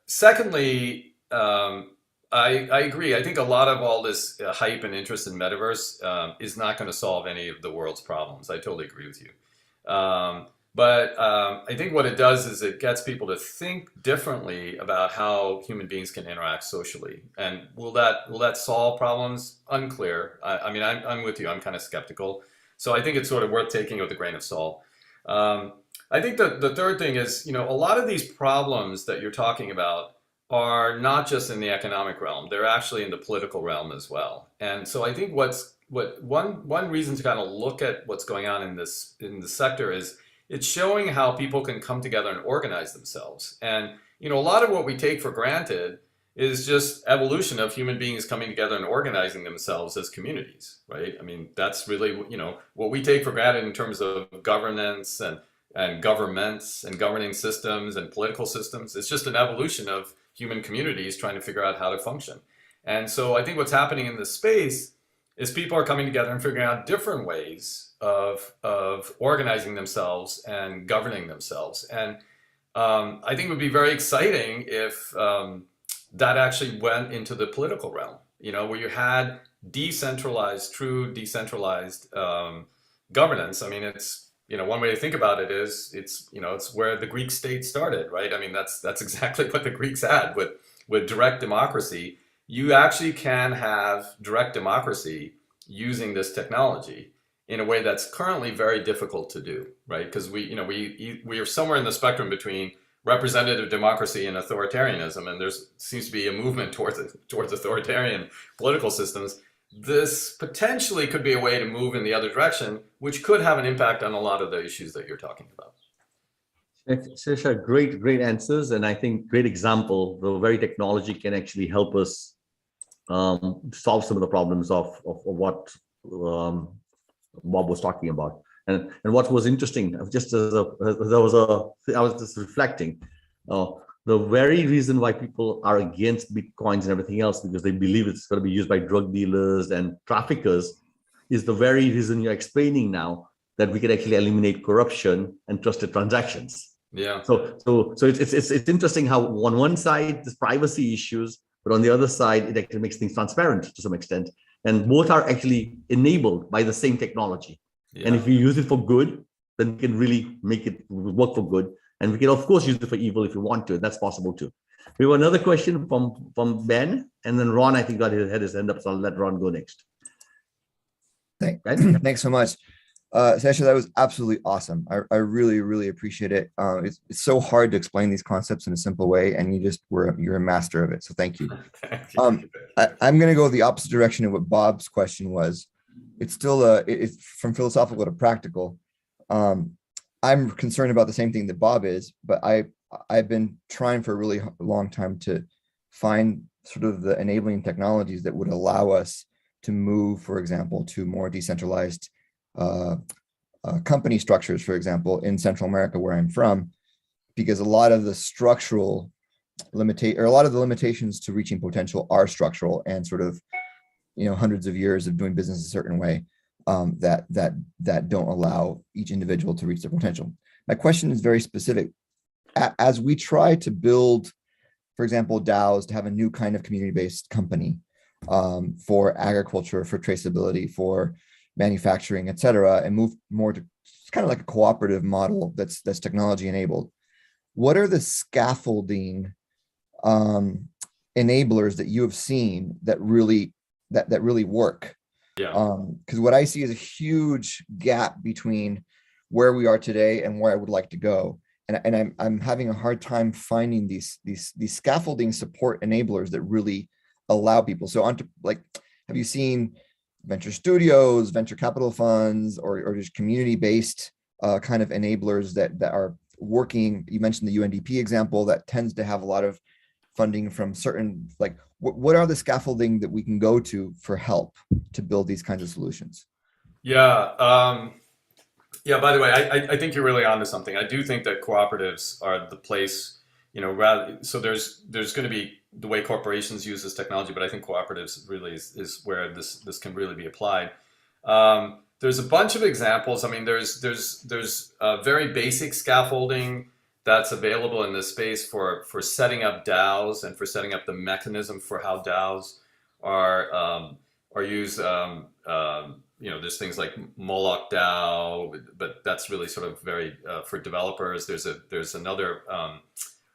Secondly, I agree. I think a lot of all this hype and interest in metaverse is not going to solve any of the world's problems. I totally agree with you. But I think what it does is it gets people to think differently about how human beings can interact socially. And will that solve problems? Unclear. I mean, I'm with you. I'm kind of skeptical. So I think it's sort of worth taking with a grain of salt. I think the third thing is, a lot of these problems that you're talking about are not just in the economic realm. They're actually in the political realm as well. And so I think one reason to kind of look at what's going on in the sector is it's showing how people can come together and organize themselves. And, a lot of what we take for granted is just evolution of human beings coming together and organizing themselves as communities, right? I mean, that's really, what we take for granted in terms of governance and governments and governing systems and political systems. It's just an evolution of human communities trying to figure out how to function. And so I think what's happening in this space is people are coming together and figuring out different ways of organizing themselves and governing themselves. And I think it would be very exciting if that actually went into the political realm, where you had true decentralized governance. I mean, it's, one way to think about it is it's where the Greek state started, right? I mean, that's exactly what the Greeks had with direct democracy. You actually can have direct democracy using this technology in a way that's currently very difficult to do, right? Because we are somewhere in the spectrum between representative democracy and authoritarianism, and there seems to be a movement towards authoritarian political systems. This potentially could be a way to move in the other direction, which could have an impact on a lot of the issues that you're talking about. Sesha, great answers, and I think great example. The very technology can actually help us solve some of the problems of what Bob was talking about. And what was interesting, I was just reflecting, the very reason why people are against Bitcoins and everything else, because they believe it's going to be used by drug dealers and traffickers, is the very reason you're explaining now, that we can actually eliminate corruption and trusted transactions. Yeah. So it's interesting how on one side there's privacy issues, but on the other side it actually makes things transparent to some extent, and both are actually enabled by the same technology. Yeah. And if we use it for good, then we can really make it work for good. And we can, of course, use it for evil if you want to. That's possible too. We have another question from Ben, and then Ron, I think, had his hand up, so I'll let Ron go next. Thanks so much. Sesha, that was absolutely awesome. I really, really appreciate it. It's so hard to explain these concepts in a simple way, and you're a master of it. So thank you. I'm going to go the opposite direction of what Bob's question was. It's still it's from philosophical to practical. I'm concerned about the same thing that Bob is, but I've been trying for a really long time to find sort of the enabling technologies that would allow us to move, for example, to more decentralized company structures, for example, in Central America, where I'm from, because a lot of the structural a lot of the limitations to reaching potential are structural and sort of, hundreds of years of doing business a certain way that don't allow each individual to reach their potential. My question is very specific. As we try to build, for example, DAOs to have a new kind of community-based company for agriculture, for traceability, for manufacturing, et cetera, and move more to kind of like a cooperative model that's technology enabled. What are the scaffolding enablers that you have seen that really work? Yeah. Because what I see is a huge gap between where we are today and where I would like to go, and I'm having a hard time finding these scaffolding support enablers that really allow people. So have you seen venture studios, venture capital funds, or just community-based kind of enablers that are working? You mentioned the UNDP example that tends to have a lot of funding from certain, what are the scaffolding that we can go to for help to build these kinds of solutions? Yeah. Yeah, by the way, I think you're really onto something. I do think that cooperatives are the place, so there's going to be the way corporations use this technology, but I think cooperatives really is where this can really be applied. There's a bunch of examples. I mean, there's very basic scaffolding that's available in this space for setting up DAOs and for setting up the mechanism for how DAOs are used. There's things like Moloch DAO, but that's really sort of very for developers. There's another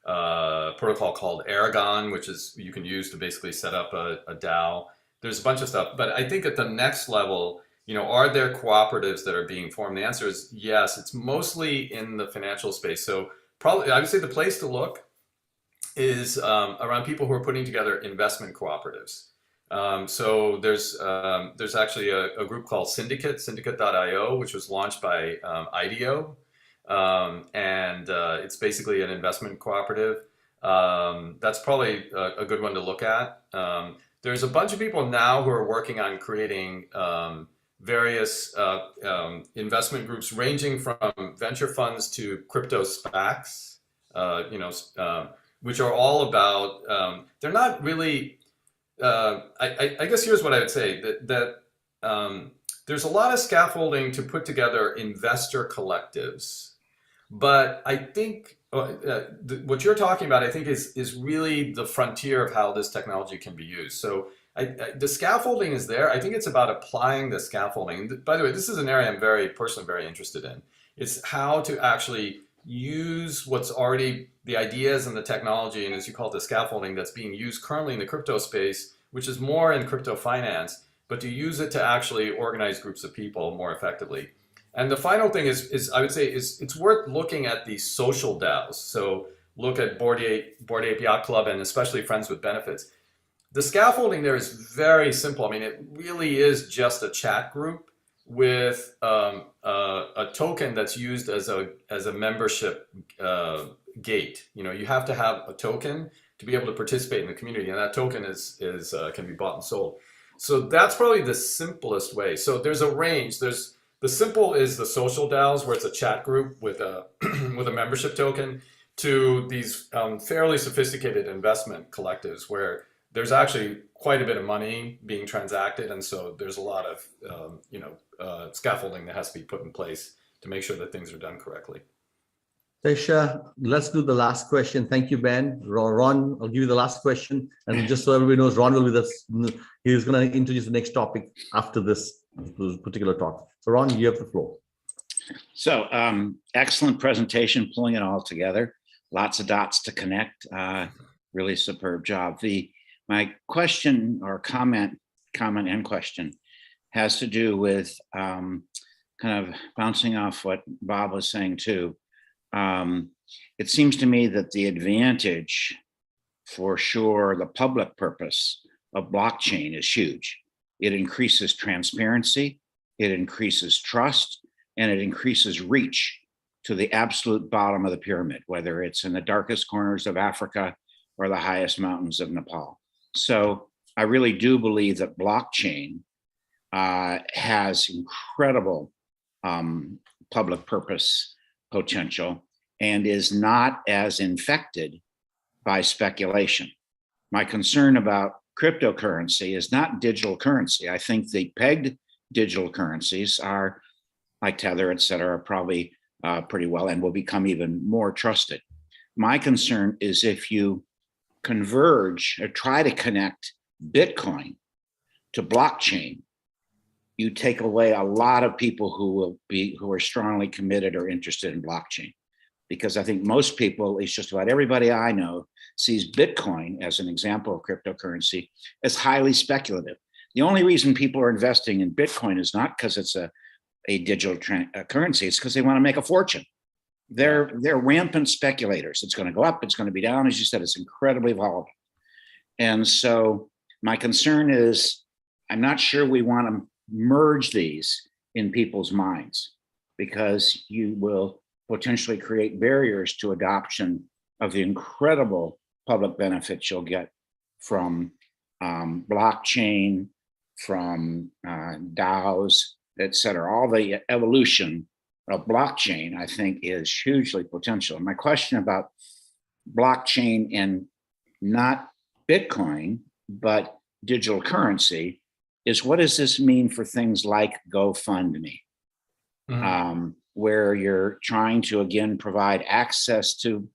protocol called Aragon, which is you can use to basically set up a DAO. There's a bunch of stuff, but I think at the next level, are there cooperatives that are being formed? The answer is yes. It's mostly in the financial space. So probably I would say the place to look is around people who are putting together investment cooperatives. So there's actually a group called Syndicate.io, which was launched by IDEO, and it's basically an investment cooperative. That's probably a good one to look at. There's a bunch of people now who are working on creating various investment groups, ranging from venture funds to crypto SPACs, which are all about. They're not really. I guess here's what I would say, that there's a lot of scaffolding to put together investor collectives, but I think what you're talking about, I think, is really the frontier of how this technology can be used. So the scaffolding is there. I think it's about applying the scaffolding. By the way, this is an area I'm personally very interested in. It's how to actually use what's already the ideas and the technology, and as you call it, the scaffolding that's being used currently in the crypto space, which is more in crypto finance, but to use it to actually organize groups of people more effectively. And the final thing is I would say it's worth looking at these social DAOs. So look at Bored Ape Yacht Club, and especially Friends with Benefits. The scaffolding there is very simple. I mean, it really is just a chat group with a token that's used as a membership gate. You have to have a token to be able to participate in the community, and that token can be bought and sold. So that's probably the simplest way. So there's a range. The simple is the social DAOs, where it's a chat group with a with a membership token, to these fairly sophisticated investment collectives where there's actually quite a bit of money being transacted, and so there's a lot of scaffolding that has to be put in place to make sure that things are done correctly. Sesha, let's do the last question. Thank you, Ben. Ron, I'll give you the last question. And just so everybody knows, Ron will be he's going to introduce the next topic after this particular talk. So Ron, you have the floor. So excellent presentation, pulling it all together. Lots of dots to connect. Really superb job. My question or comment and question has to do with kind of bouncing off what Bob was saying too. It seems to me that the advantage, for sure, the public purpose of blockchain is huge. It increases transparency, it increases trust, and it increases reach to the absolute bottom of the pyramid, whether it's in the darkest corners of Africa or the highest mountains of Nepal. So I really do believe that blockchain has incredible public purpose potential and is not as infected by speculation. My concern about cryptocurrency is not digital currency. I think the pegged digital currencies are, like Tether, et cetera, are probably pretty well and will become even more trusted. My concern is if you converge or try to connect Bitcoin to blockchain, you take away a lot of people who are strongly committed or interested in blockchain. Because I think most people, at least just about everybody I know, sees Bitcoin as an example of cryptocurrency as highly speculative. The only reason people are investing in Bitcoin is not because it's a digital currency, it's because they want to make a fortune. They're rampant speculators. It's going to go up, it's going to be down. As you said, it's incredibly volatile. And so my concern is, I'm not sure we want to merge these in people's minds, because you will potentially create barriers to adoption of the incredible public benefits you'll get from blockchain, from DAOs, et cetera. All the evolution of blockchain, I think, is hugely potential. My question about blockchain and not Bitcoin, but digital currency is, what does this mean for things like Gofundme? Where you're trying to, again, provide access to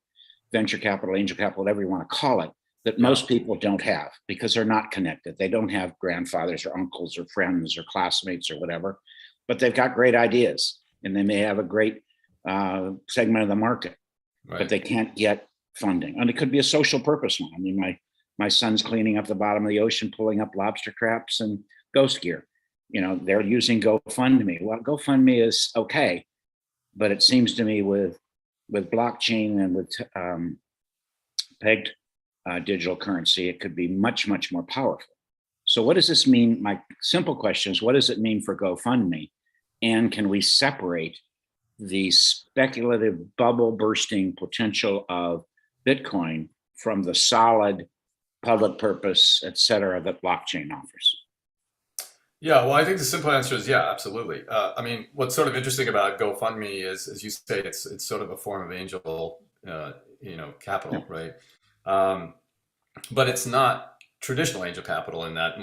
venture capital, angel capital, whatever you want to call it, that most people don't have because they're not connected. They don't have grandfathers or uncles or friends or classmates or whatever, but they've got great ideas and they may have a great segment of the market, but they can't get funding. And it could be a social purpose one. I mean, my son's cleaning up the bottom of the ocean, pulling up lobster traps and ghost gear. You know, they're using GoFundMe. Well, GoFundMe is okay, but it seems to me with blockchain and with pegged digital currency, it could be much, much more powerful. So what does this mean? My simple question is, what does it mean for GoFundMe? And can we separate the speculative bubble bursting potential of Bitcoin from the solid public purpose, et cetera, that blockchain offers? Yeah, well, I think the simple answer is yeah, absolutely. I mean, what's sort of interesting about GoFundMe is, as you say, it's sort of a form of angel, capital, right? But it's not traditional angel capital in that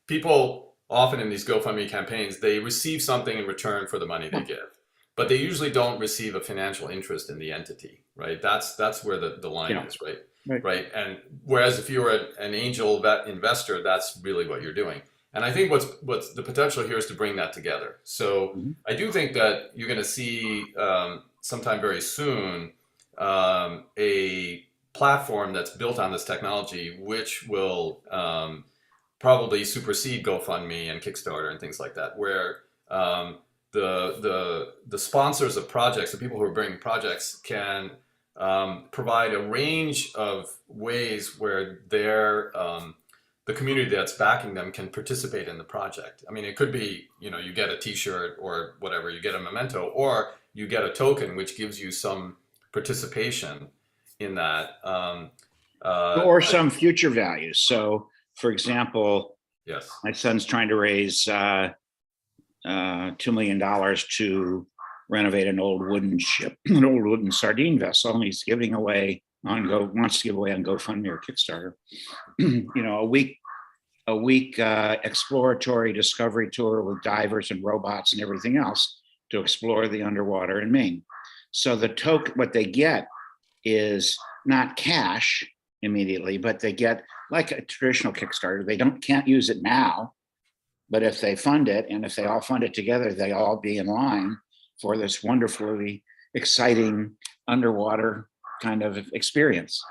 people often in these GoFundMe campaigns, they receive something in return for the money they give, but they usually don't receive a financial interest in the entity, right? That's where the line is, right? Right. And whereas if you were an angel investor, that's really what you're doing. And I think what's the potential here is to bring that together. So I do think that you're going to see sometime very soon a platform that's built on this technology, which will probably supersede GoFundMe and Kickstarter and things like that, where the sponsors of projects, the people who are bringing projects, can provide a range of ways where the community that's backing them can participate in the project. I mean, it could be, you get a t-shirt or whatever, you get a memento, or you get a token, which gives you some participation in that. Or some future value. So, for example, yes, my son's trying to raise $2 million to renovate an old wooden ship, an old wooden sardine vessel, and he's giving away wants to give away on GoFundMe or Kickstarter, a week exploratory discovery tour with divers and robots and everything else to explore the underwater in Maine. So what they get is not cash immediately, but they get, like a traditional Kickstarter, they can't use it now, but if they fund it, and if they all fund it together, they all be in line for this wonderfully exciting underwater kind of experience.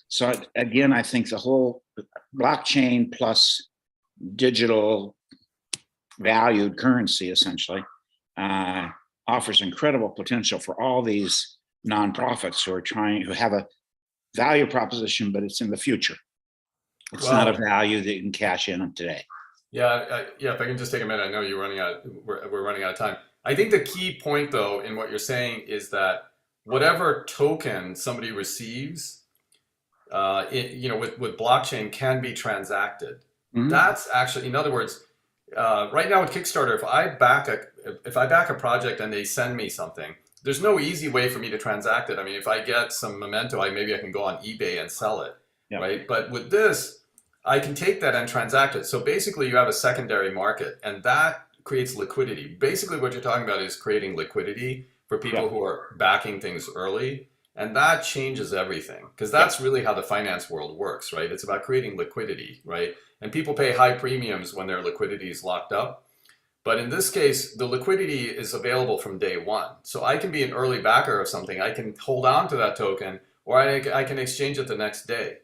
So again, I think the whole blockchain plus digital valued currency essentially offers incredible potential for all these nonprofits who have a value proposition, but it's in the future. It's not a value that you can cash in on today. Yeah, if I can just take a minute, I know we're running out of time. I think the key point, though, in what you're saying is that whatever token somebody receives, with blockchain can be transacted. That's actually, in other words, right now with Kickstarter, if I back a project and they send me something, there's no easy way for me to transact it. I mean, if I get some memento, maybe I can go on eBay and sell it, right? But with this, I can take that and transact it. So basically you have a secondary market, and that creates liquidity. Basically what you're talking about is creating liquidity for people who are backing things early. And that changes everything, because that's really how the finance world works, right? It's about creating liquidity, right? And people pay high premiums when their liquidity is locked up. But in this case, the liquidity is available from day one. So I can be an early backer of something. I can hold on to that token, or I can exchange it the next day.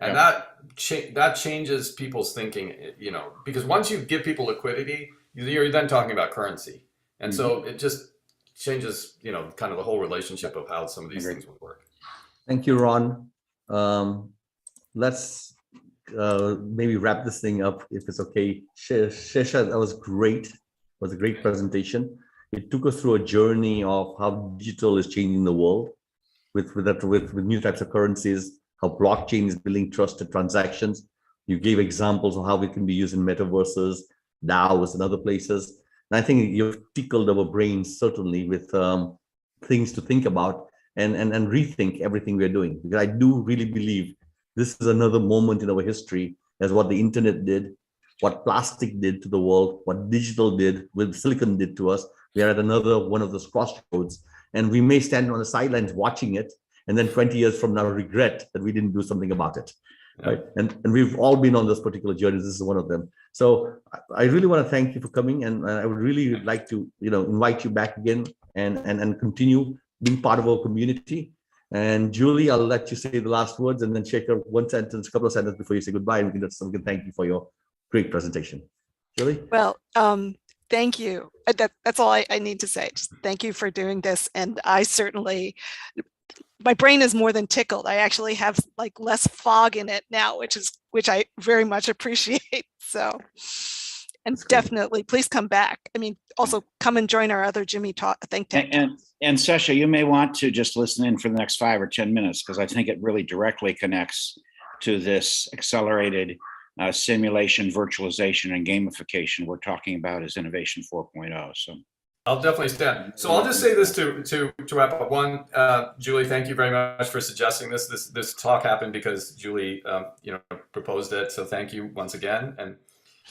And that changes people's thinking, you know, because once you give people liquidity, you're then talking about currency. And so it just changes, you know, kind of the whole relationship of how some of these things would work. Thank you, Ron. Let's maybe wrap this thing up if it's okay. Sesha, that was great. It was a great presentation. It took us through a journey of how digital is changing the world with new types of currencies, how blockchain is building trusted transactions. You gave examples of how it can be used in metaverses, DAOs, and other places. And I think you've tickled our brains certainly with things to think about and rethink everything we're doing. Because I do really believe this is another moment in our history as what the internet did, what plastic did to the world, what digital did, with silicon did to us. We are at another one of those crossroads, and we may stand on the sidelines watching it, and then 20 years from now regret that we didn't do something about it. Right? And we've all been on this particular journey. This is one of them. So I really want to thank you for coming, and I would really like to, you know, invite you back again and continue being part of our community. And Julie, I'll let you say the last words, and then Shekhar, one sentence, a couple of sentences before you say goodbye, and we can thank you for your great presentation. Julie? Well, thank you. That's all I need to say. Just thank you for doing this. And I certainly, my brain is more than tickled. I actually have like less fog in it now, which I very much appreciate. So, and definitely please come back. I mean, also come and join our other GIMI Think Tank. And Sesha, you may want to just listen in for the next 5 or 10 minutes, because I think it really directly connects to this accelerated simulation, virtualization, and gamification we're talking about as Innovation 4.0. So I'll definitely stand. So I'll just say this to wrap up. One, Julie, thank you very much for suggesting this. This talk happened because Julie, you know, proposed it. So thank you once again. And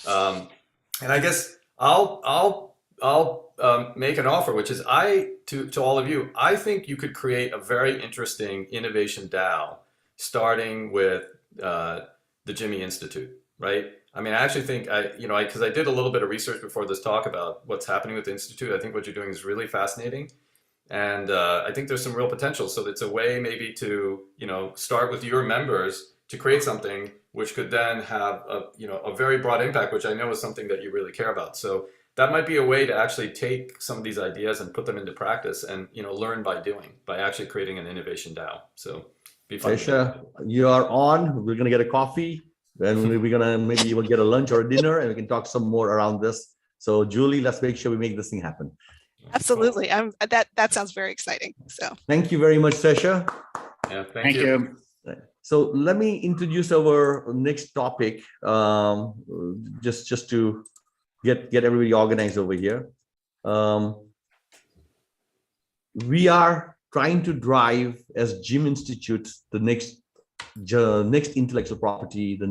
I guess I'll make an offer, which is to all of you. I think you could create a very interesting innovation DAO, starting with the GIMI Institute, right? I mean, I actually think because I did a little bit of research before this talk about what's happening with the Institute. I think what you're doing is really fascinating. And I think there's some real potential. So it's a way maybe to, you know, start with your members to create something which could then have a very broad impact, which I know is something that you really care about. So that might be a way to actually take some of these ideas and put them into practice and, you know, learn by doing, by actually creating an innovation DAO. So be fun. Sesha, you are on. We're going to get a coffee. Then we're gonna maybe even get a lunch or a dinner, and we can talk some more around this. So Julie, let's make sure we make this thing happen. Absolutely. That sounds very exciting. So thank you very much, Sesha. Yeah, thank you. So let me introduce our next topic, just to get everybody organized over here. We are trying to drive as GIMI Institute the next intellectual property, the